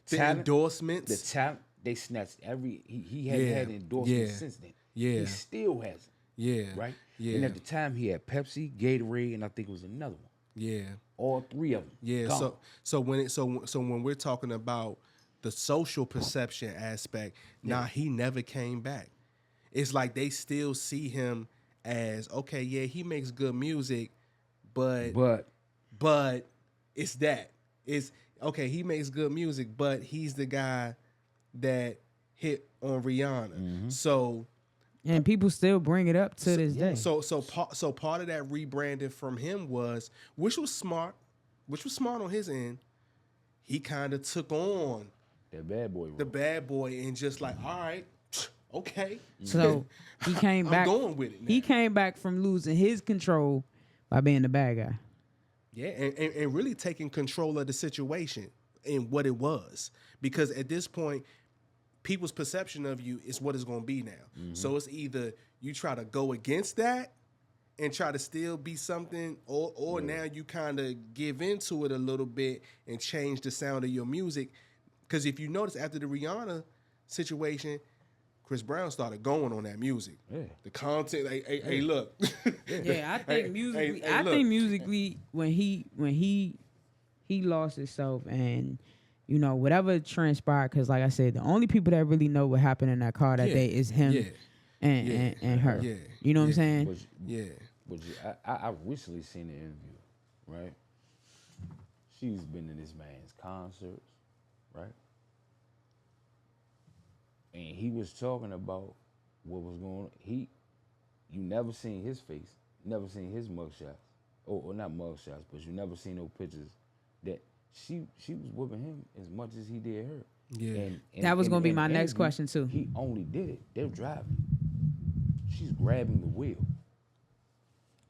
The talent- endorsements. the talent, they snatched every. He hadn't Yeah, had endorsements yeah, since then. yeah. He still hasn't. yeah. Right. Yeah. And at the time, he had Pepsi, Gatorade, and I think it was another one. Yeah. All three of them. Yeah. gone. So when we're talking about the social perception aspect, he never came back. It's like they still see him as, okay, yeah, he makes good music, but it's that. It's okay, he makes good music, but he's the guy that hit on Rihanna. So And people still bring it up to this day. So part of that rebranding from him was, which was smart on his end. He kind of took on that bad boy. the bad boy and just like, all right, okay. So he came back. I'm going with it now. He came back from losing his control by being the bad guy. Yeah, and really taking control of the situation and what it was. Because at this point, people's perception of you is what it's going to be now. So it's either you try to go against that and try to still be something, or now you kind of give into it a little bit and change the sound of your music. Because if you notice, after the Rihanna situation, Chris Brown started going on that music. Yeah. The content, hey, look. Yeah, I think musically, hey, I look. think musically when he lost himself and you know whatever transpired, because like I said, the only people that really know what happened in that car that Yeah, day is him yeah, and her. yeah, You know what I'm yeah. saying? But Yeah. but I recently seen the interview, right? She's been to this man's concerts, right? And he was talking about what was going on. You never seen his face, never seen his mugshots, or not mugshots, but you never seen no pictures that she was whooping him as much as he did her. Yeah. And That was gonna be in the my next interview, question, too. He only did it. They're driving. She's grabbing the wheel.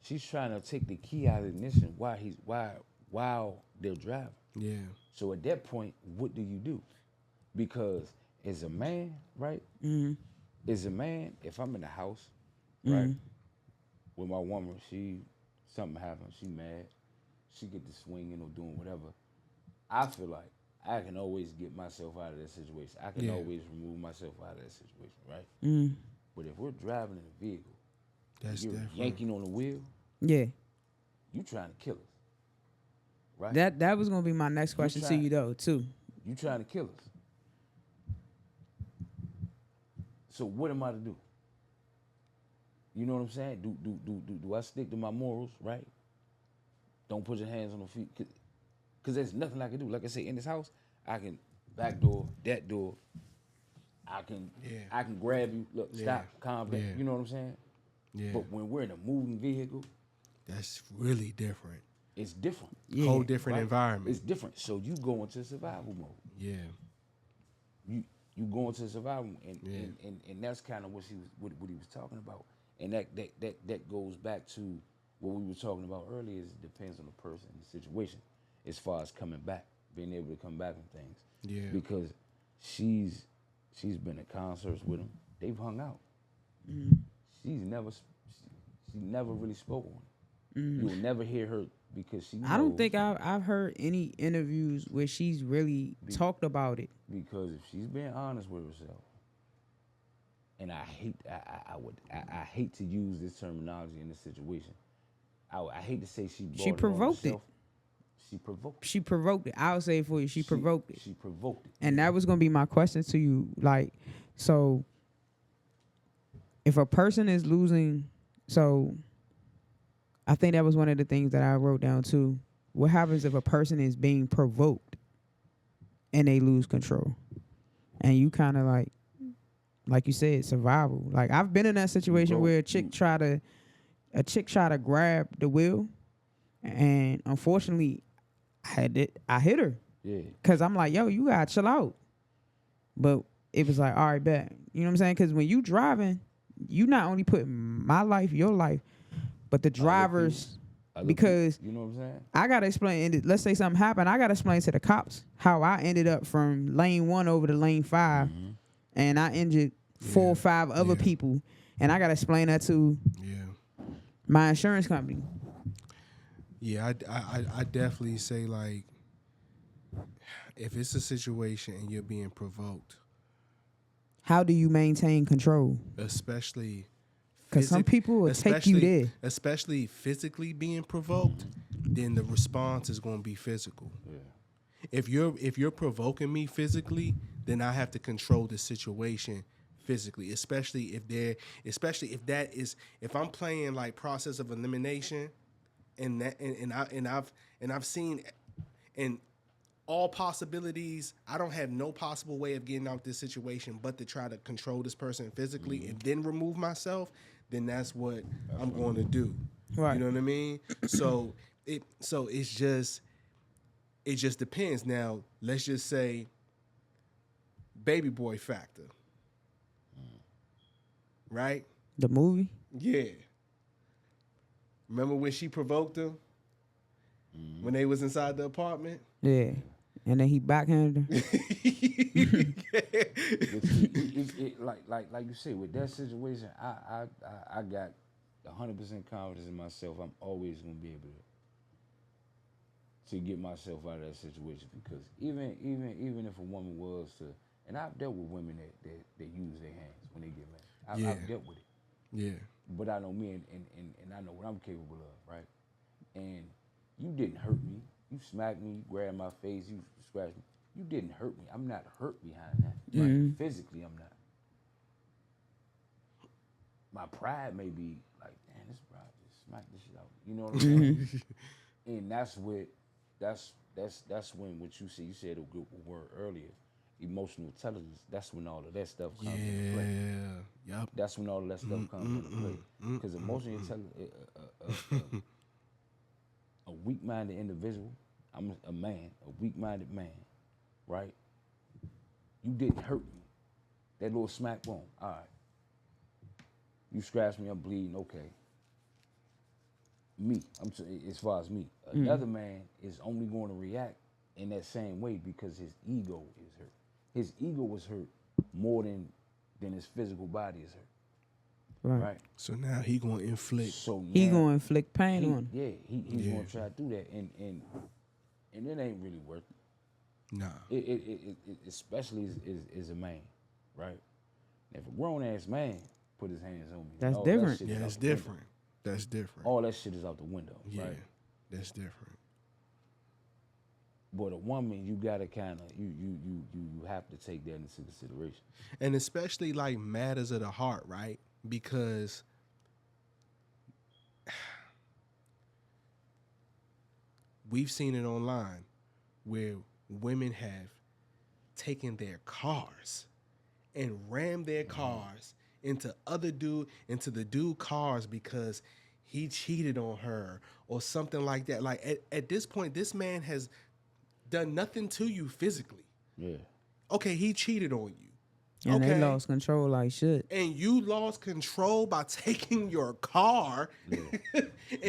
She's trying to take the key out of the ignition while they're driving. Yeah. So at that point, what do you do? Because as a man, right? As a man, if I'm in the house, right, with my woman, something happens, she mad, she get to swinging or doing whatever. I feel like I can always get myself out of that situation. I can always remove myself out of that situation, right? But if we're driving in a vehicle, That's you're different. yanking on the wheel, Yeah. you trying to kill us, right? That was gonna be my next question to you though too. You trying to kill us. So what am I to do? You know what I'm saying? Do I stick to my morals, right? Don't put your hands on the feet, cause there's nothing I can do. Like I say, in this house, I can back door, that door. I can grab you. Look, stop, calm down. Yeah. You know what I'm saying? Yeah. But when we're in a moving vehicle, That's really different. it's different. Yeah. Whole different Right? environment. It's different. So you go into survival mode. Yeah. You go into survival, and that's kind of what he was talking about, and that goes back to what we were talking about earlier. Is it depends on the person and the situation, as far as coming back, being able to come back from things. Yeah. Because she's been at concerts with him. They've hung out. She never really spoke on it. You'll never hear her because she knows. I don't think I've heard any interviews where she's really talked about it. Because if she's being honest with herself, and I hate to use this terminology in this situation. I hate to say she brought provoked it. She provoked it. She provoked it. I'll say it for you. She provoked it. She provoked it. And that was gonna be my question to you. Like, so if a person is losing, so I think that was one of the things that I wrote down too. What happens if a person is being provoked and they lose control? And you kind of like you said, survival. Like I've been in that situation where a chick try to grab the wheel, and unfortunately, I hit her. Yeah. Cause I'm like, yo, you gotta chill out. But it was like, all right, bet. You know what I'm saying? Cause when you driving, you not only putting my life, your life, but the drivers. Because you know what I'm saying? I gotta explain. Let's say something happened. I gotta explain to the cops how I ended up from lane 1 over to lane 5, and I injured 4 or 5 other people, and I gotta explain that to my insurance company. Yeah, I definitely say, like, if it's a situation and you're being provoked, How do you maintain control? especially Because some people will take you there. especially physically being provoked, then the response is going to be physical. Yeah. If you're provoking me physically, then I have to control the situation physically, especially if I'm playing like process of elimination, and I've seen in all possibilities, I don't have no possible way of getting out this situation but to try to control this person physically and then remove myself, then that's what I'm going to do. Right. You know what I mean? So it just depends. Now, let's just say baby boy factor. Right? The movie? Yeah. Remember when she provoked him? When they was inside the apartment? Yeah. And then he backhanded her. Like you said, with that situation, I got 100% confidence in myself. I'm always gonna be able to get myself out of that situation, because even if a woman was to And I've dealt with women that use their hands when they get mad. Yeah. I've dealt with it. Yeah. But I know me and I know what I'm capable of, right? And you didn't hurt me. You smacked me, you grabbed my face, you scratched me. You didn't hurt me. I'm not hurt behind that. Right? Physically, I'm not. My pride may be like, damn, this bro just smacked this shit out. You know what I'm saying? And that's when what you see. You said a good word earlier, emotional intelligence. That's when all of that stuff comes into play. Yep. That's when all of that stuff comes into play. Because emotional intelligence, a weak-minded individual. I'm a man, a weak-minded man, right? You didn't hurt me. That little smack, boom. All right. You scratched me, I'm bleeding. Okay. Me, as far as me, another man is only going to react in that same way because his ego is hurt. His ego was hurt more than his physical body is hurt. Right. So now he gonna inflict. So he gonna inflict pain on him. Yeah, he's gonna try to do that, and it ain't really worth it. Nah. It especially as a man, right? If a grown ass man put his hands on me, That's all different. That shit is That's out the window. different. That's different. All that shit is out the window, Yeah, right? that's different. But a woman, you gotta kind of you have to take that into consideration. And especially like matters of the heart, right? Because we've seen it online where women have taken their cars and rammed their cars into the dude cars because he cheated on her or something like that. Like at this point, this man has done nothing to you physically. Yeah. Okay, he cheated on you. And okay. they lost control like shit. And you lost control by taking your car and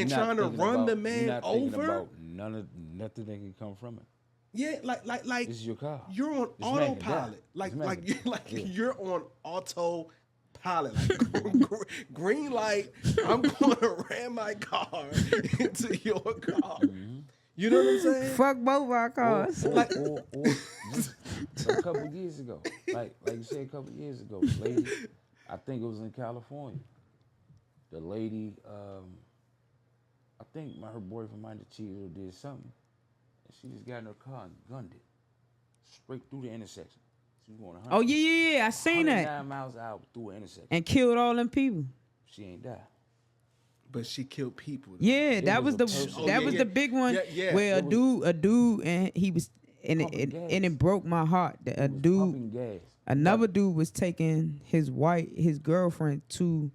trying to run the man you're not over. Thinking about nothing that can come from it. Yeah, like This is your car. You're on This man can autopilot. die. You're on autopilot. Like green light. I'm going to ram my car into your car. Mm-hmm. You know what I'm saying? Fuck both our cars. Or just a couple years ago, like you said, a couple years ago, the lady, I think it was in California. The lady, I think her boyfriend might have cheated or did something, and she just got in her car and gunned it straight through the intersection. She was going 100. Oh yeah, I seen that. 109 miles an hour through an intersection. And killed all them people. She ain't died. But she killed people. Though. Yeah, It that was was a the person. the big one where a dude, and he was and it broke my heart. A dude, Pumping gas. another dude was taking his girlfriend to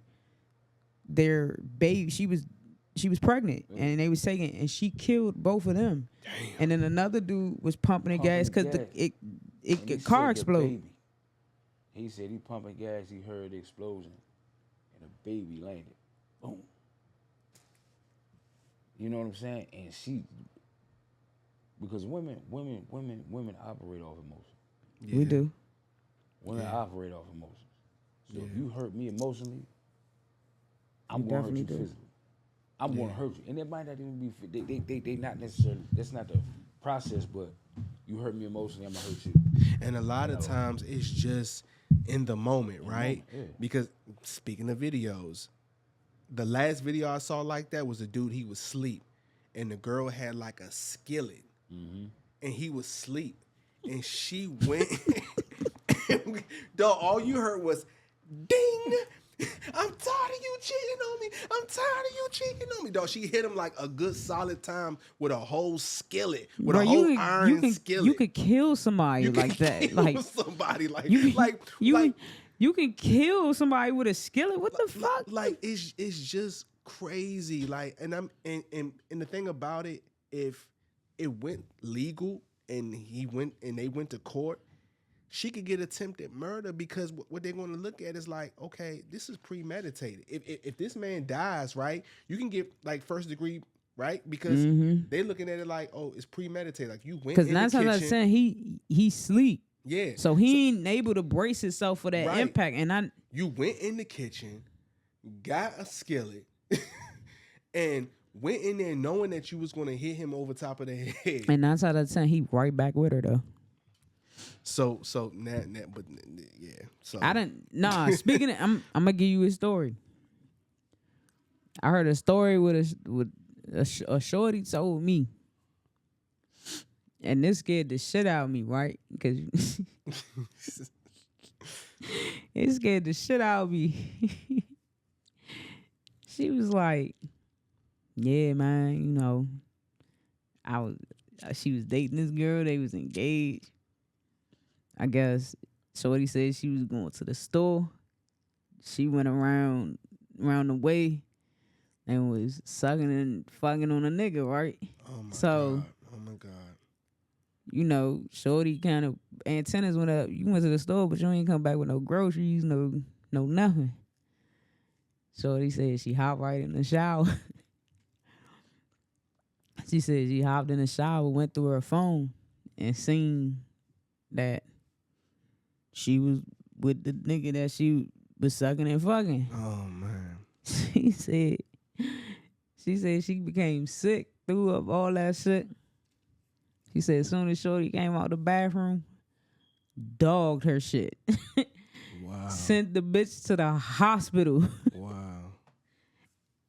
their baby. She was pregnant, and they was taking, and she killed both of them. Damn. And then another dude was pumping the gas because And he the said car the exploded. baby. He said he pumping gas. He heard the explosion, and a baby landed. Boom. You know what I'm saying? And she, because women operate off emotion. Yeah. We do. Women operate off emotions. So if you hurt me emotionally, I'm You gonna hurt you definitely do. physically. I'm gonna hurt you, and it might not even be. They not necessarily. That's not the process, but you hurt me emotionally, I'm gonna hurt you. And a lot of times it's just in the moment, right? Yeah. Because speaking of videos, the last video I saw like that was a dude, he was asleep, and the girl had like a skillet, and he was asleep, and she went, dog, all you heard was, ding, I'm tired of you cheating on me, I'm tired of you cheating on me, dog. She hit him like a good solid time with a whole skillet, with Bro, a whole iron skillet. You could kill somebody You like can that. kill Like somebody you can kill somebody with a skillet. What the fuck? Like it's just crazy. Like, and the thing about it, if it went legal and they went to court, she could get attempted murder because what they're going to look at is like, okay, this is premeditated. If this man dies, right, you can get like first degree, right, because they're looking at it like, oh, it's premeditated. Like you went in the kitchen. Because 9 times out of 10, he sleep. Yeah. So he ain't able to brace himself for that Right. impact. And You went in the kitchen, got a skillet, and went in there knowing that you was going to hit him over top of the head. And 9 times out of 10, he right back with her though. So but yeah. So I didn't. Nah, speaking of, I'm gonna give you a story. I heard a story with a shorty told me, and this scared the shit out of me, right? Because it scared the shit out of me. She was like, "Yeah, man, you know, I was." She was dating this girl. They was engaged. I guess shorty said she was going to the store. She went around the way and was sucking and fucking on a nigga, right? oh my So, god. Oh my god. you know, shorty kind of antennas went up. You went to the store, but you ain't come back with no groceries, no nothing. Shorty said she hopped right in the shower. She said she hopped in the shower, went through her phone, and seen that she was with the nigga that she was sucking and fucking. Oh man. She said she became sick, threw up all that shit. She said as soon as shorty came out the bathroom, dogged her shit. Wow. Sent the bitch to the hospital. Wow.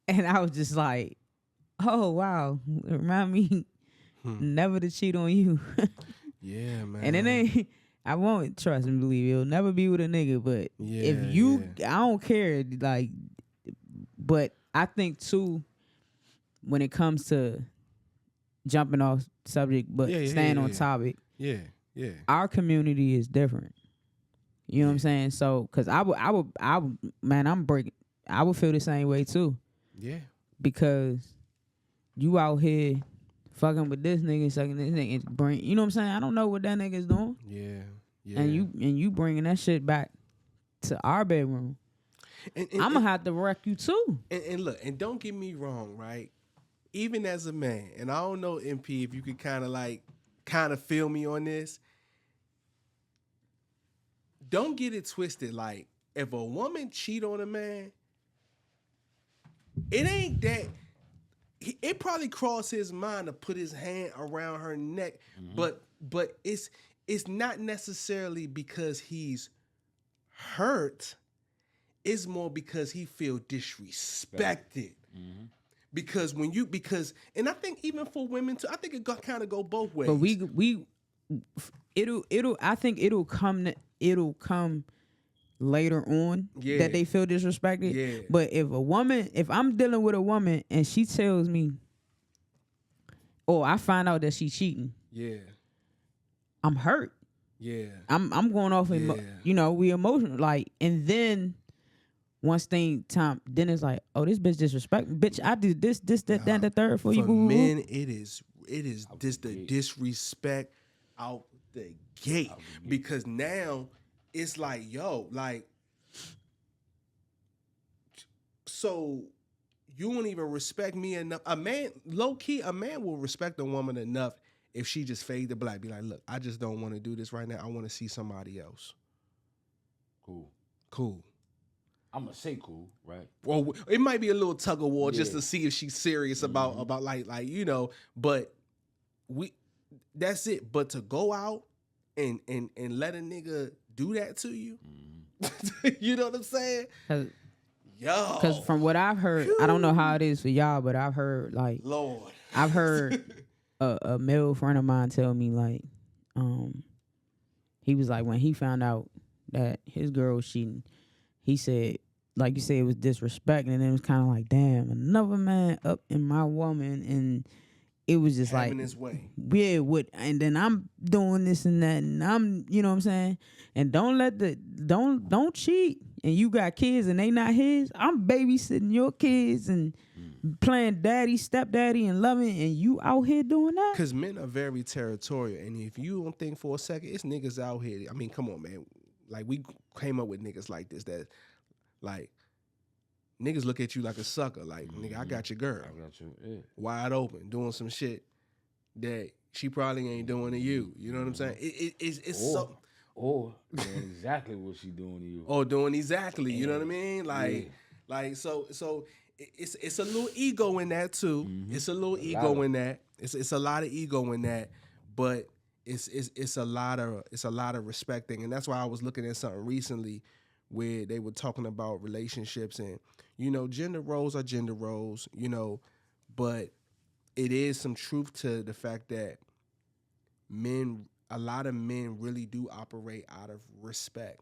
And I was just like, oh wow, remind me never to cheat on you. Yeah, man. And it ain't, I won't trust and believe it'll never be with a nigga, but Yeah, if you, I don't care, like, but I think too, when it comes to jumping off subject, but staying on topic, Yeah. our community is different. You know what I'm saying? So, cause I would, man, I would feel the same way too. Yeah. Because you out here fucking with this nigga, sucking this nigga, and bring, you know what I'm saying? I don't know what that nigga's doing. Yeah. Yeah. And you bringing that shit back to our bedroom. And I'm gonna have to wreck you too. And look, and don't get me wrong, right? Even as a man, and I don't know, MP, if you could kind of feel me on this. Don't get it twisted. Like, if a woman cheat on a man, it ain't that. It probably crossed his mind to put his hand around her neck, but it's not necessarily because he's hurt. It's more because he feel disrespected. Because and I think even for women too, I think it kind of go both ways. But I think it'll come later on that they feel disrespected. Yeah. But if I'm dealing with a woman and she tells me, or I find out that she's cheating, I'm hurt. Yeah. I'm going off, we emotional, like, and then once then it's like, oh, this bitch disrespect, bitch, I did this, that, and the third for you. For men, it is just the disrespect out the gate. Because now it's like, yo, like, so you won't even respect me enough. A man will respect a woman enough if she just fade to black. Be like, look, I just don't want to do this right now. I want to see somebody else. Cool. I'm gonna say cool, right? Well, it might be a little tug of war just to see if she's serious about like but that's it. But to go out and let a nigga do that to you, you know what I'm saying? Because from what I've heard, I don't know how it is for y'all, but I've heard, like, Lord, I've heard a male friend of mine tell me, like, he was like, when he found out that his girl was cheating, he said, like you said, it was disrespect, and then it was kind of like, damn, another man up in my woman, and it was just having like, his way. Yeah, and then I'm doing this and that, and I'm, you know what I'm saying? And don't cheat. And you got kids and they not his. I'm babysitting your kids and playing daddy, stepdaddy, and loving, and you out here doing that? Because men are very territorial, and if you don't think for a second, it's niggas out here. I mean, come on, man. Like, we came up with niggas like this that, like, niggas look at you like a sucker. Like, nigga, I got your girl. I got you. Yeah. Wide open, doing some shit that she probably ain't doing to you. You know what I'm saying? It's so... Or doing exactly what she doing to you. Or doing exactly, you know what I mean? Like so it's a little ego in that too. It's a little ego in that. It's a lot of ego in that. But it's a lot of respecting, and that's why I was looking at something recently where they were talking about relationships and gender roles are gender roles, but it is some truth to the fact that a lot of men really do operate out of respect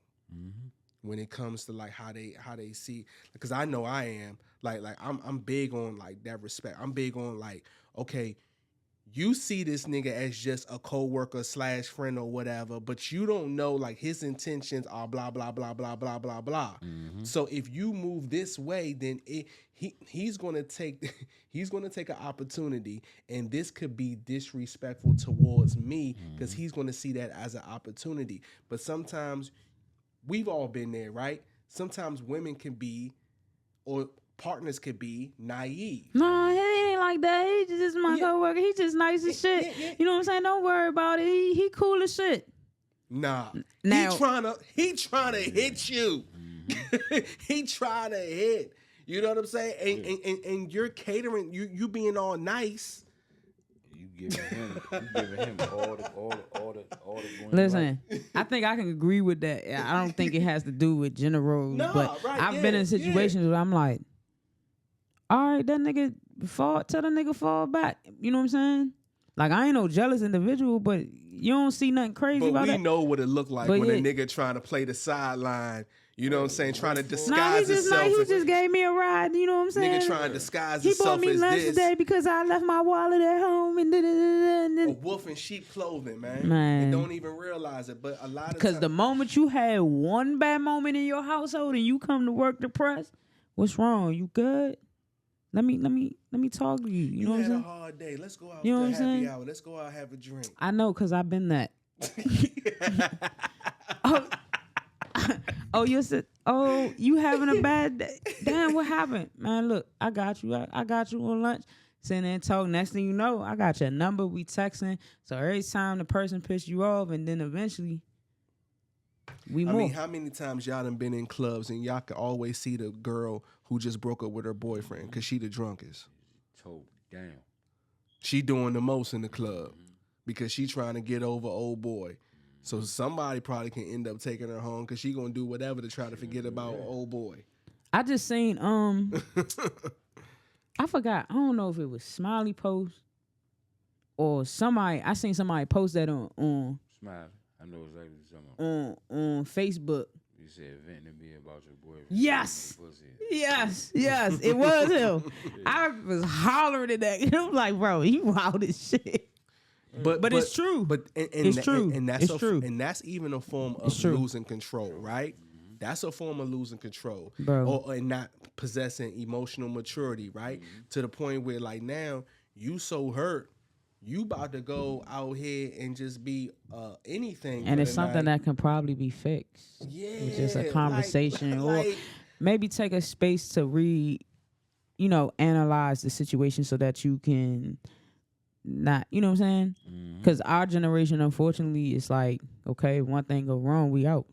when it comes to like how they see, because I know I am like I'm big on like that respect. I'm big on like, okay, you see this nigga as just a coworker / friend or whatever, but you don't know like his intentions are blah blah blah blah blah blah blah. So if you move this way, then he's gonna take an opportunity, and this could be disrespectful towards me because he's gonna see that as an opportunity. But sometimes we've all been there, right? Sometimes women can be, or partners could be naive. No, he ain't like that. He just my coworker. He just nice as shit. You know what I'm saying? Don't worry about it. He cool as shit. Nah. Now, he trying to hit you. He trying to hit. You know what I'm saying? And you're catering, you being all nice. You giving him all the going listen, right. I think I can agree with that. I don't think it has to do with gender roles, No, but right, I've been in situations where I'm like, all right, that nigga tell the nigga fall back. You know what I'm saying? Like, I ain't no jealous individual, but you don't see nothing crazy But about we that. know what it looked like But when yeah. a nigga trying to play the sideline, you know what I'm saying, trying to Nah, disguise he just himself. like, he just gave me a ride. You know what I'm saying? Nigga trying to disguise he himself bought me as lunch this. today because I left my wallet at home and A wolf in sheep clothing, man. And don't even realize it. But a lot of because the moment you had one bad moment in your household and you come to work depressed, what's wrong? You good? Let me talk to you. You know what I'm had a saying? hard day. Let's go out You know to what I'm happy saying? hour. Let's go out have a drink. I know, because I've been that. You having a bad day? Damn, what happened? Man, look, I got you. I got you on lunch. Sitting there and talk. Next thing you know, I got your number. We texting. So every time the person pisses you off, and then eventually we move. I mean, how many times y'all done been in clubs and y'all can always see the girl who just broke up with her boyfriend because she the drunkest. Toe down. She doing the most in the club because she trying to get over old boy. So somebody probably can end up taking her home because she gonna do whatever to try to forget about old boy. I just seen I forgot. I don't know if it was Smiley post or somebody. I seen somebody post that on Smile. I know exactly what you're talking about. on Facebook. You said venting to me about your boyfriend. Yes, it was him. I was hollering at that. I'm like, bro, you wild as shit. But it's true. But it's true. And that's true. And that's even a form of losing control, right? That's a form of losing control, bro, or not possessing emotional maturity, right? To the point where like now you so hurt, you about to go out here and just be anything. And it's something that can probably be fixed. Yeah, it's just a conversation, or maybe take a space to analyze the situation so that you can not, you know what I'm saying? Because our generation, unfortunately, it's like, okay, one thing go wrong, we out.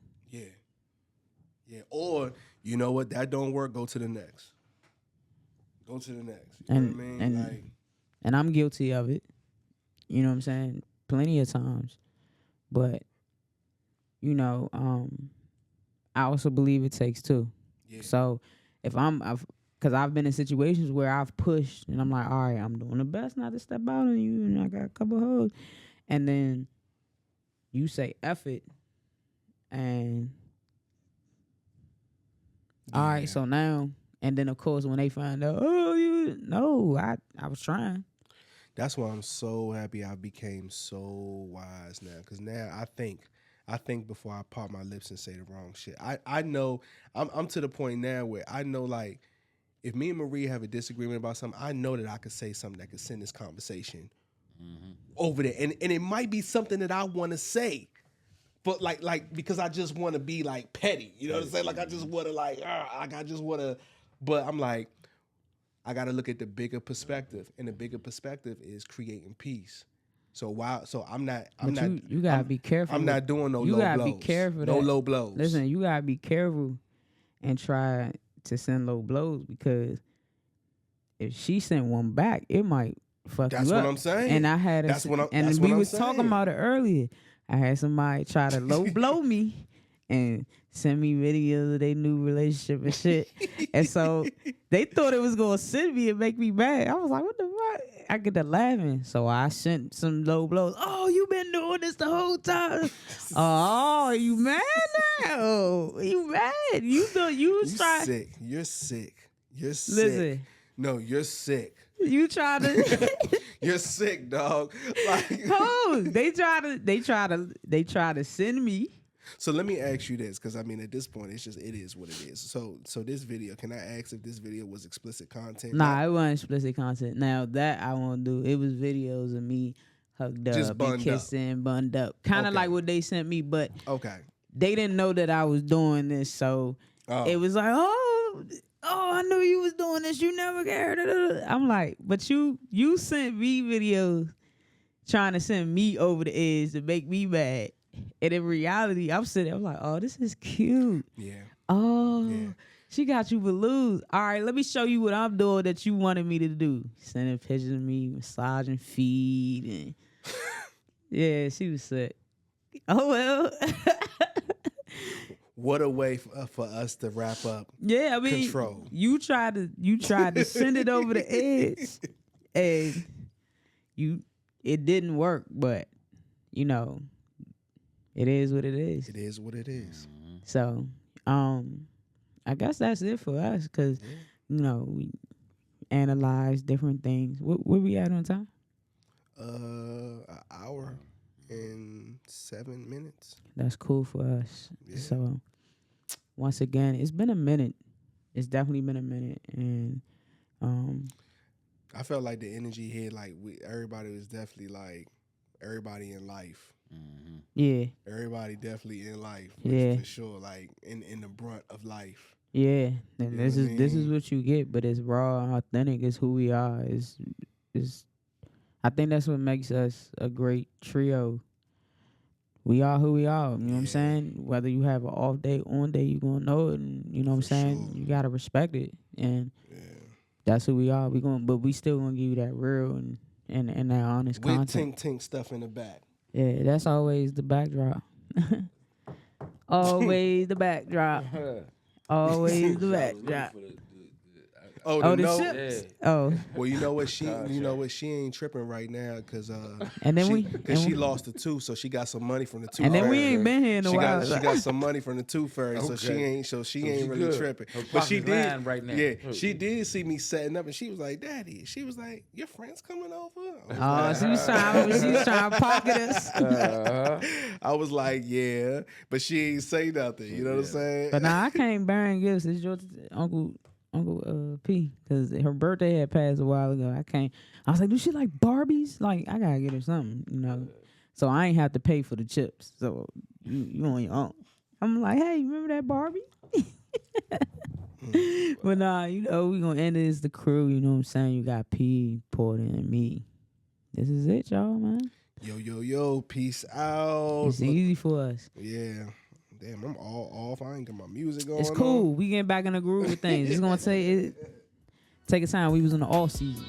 Yeah. Or you know what? That don't work. Go to the next. Go to the next. You know what I mean? And I'm guilty of it. You know what I'm saying? Plenty of times. But, I also believe it takes two. Yeah. So if because I've been in situations where I've pushed and I'm like, all right, I'm doing the best not to step out on you, and I got a couple hoes. And then you say F it, and all right, so now, and then of course when they find out, I was trying. That's why I'm so happy I became so wise now, because now I think before I pop my lips and say the wrong shit. I know I'm to the point now where I know, like, if me and Marie have a disagreement about something, I know that I could say something that could send this conversation over there, and it might be something that I want to say. But like because I just want to be like petty, you know what I'm saying? Like I just want to but I'm like, I got to look at the bigger perspective, and the bigger perspective is creating peace. So you gotta be careful. I'm not doing no low blows. You gotta be careful. No low blows. Listen, you gotta be careful and try to send low blows, because if she sent one back, it might fuck That's you what up. I'm saying. And I had That's what I'm we was saying. talking about it earlier. I had somebody try to low blow me and send me videos of their new relationship and shit. And so they thought it was gonna send me and make me mad. I was like, what the fuck? I get to laughing. So I sent some low blows. Oh, you been doing this the whole time. Oh, you mad now? You mad? You know you was trying. Sick. You're sick. You're sick. Listen. No, you're sick. You try to You're sick, dog. Like, oh, they try to send me. so let me ask you this, because I mean, at this point, it is what it is. So this video, can I ask if this video was explicit content? Nah, it wasn't explicit content. Now that I won't do. It was videos of me hugged Just up, bunned and kissing, bunned up, kind of Okay. like what they sent me. But Okay. they didn't know that I was doing this, so it was like, oh, I knew you was doing this. You never cared. I'm like, but you sent me videos trying to send me over the edge to make me mad. And in reality, I'm sitting there, I'm like, oh, this is cute. Yeah. Oh, Yeah. she got you balloons. All right, let me show you what I'm doing that you wanted me to do. Sending pictures of me massaging feet. And yeah, she was sick. Oh, well. What a way for us to wrap up. Yeah, I mean, Control. you tried to send it over the edge, and it didn't work. But you know, it is what it is. It is what it is. So, I guess that's it for us, because you know we analyze different things. Where we at on time? An hour and 7 minutes. That's cool for us. Yeah. So, once again, it's been a minute. It's definitely been a minute, and I felt like the energy here, like everybody was definitely like everybody in life. Mm-hmm. yeah, Everybody definitely in life, Yeah. for sure. Like in the brunt of life. yeah. And You know this what I is mean? what you get, but it's raw and authentic. It's who we are. Is I think that's what makes us a great trio. We are who we are. You know what I'm Yeah. saying? Whether you have an off day, on day, you gonna know it, and you know what I'm For saying. sure. You gotta respect it, and Yeah. that's who we are. But we still gonna give you that real and that honest With content. tink stuff in the back. Yeah, that's always the backdrop. Always the backdrop. Always the backdrop. Oh, Oh, the note? ships. Oh, Well, you know what she ain't tripping right now because and then she lost the tooth, so she got some money from the tooth. and then we fairy. ain't been here in a She while. got some money from the tooth fairy, so she Okay. ain't she really good. tripping. Her But she pocket's lying did right now. Yeah, she did see me setting up, and she was like, "Daddy," she was like, "Your friends coming over?" Oh, she was trying to pocket us. I was like, "Yeah," but she ain't say nothing. You know what I'm saying? But now I can't bury gifts. It's your Uncle P, because her birthday had passed a while ago. I was like, do she like Barbies? Like, I gotta get her something, you know. So I ain't have to pay for the chips. So you on your own. I'm like, hey, remember that Barbie? But nah, you know, we gonna end it as the crew. You know what I'm saying? You got P, Porter, and me. This is it, y'all, man. Yo, peace out. It's easy for us. Yeah. Damn, I'm all off. I ain't got my music going. It's cool. We getting back in the groove with things. It's gonna take a time. We was in the off season.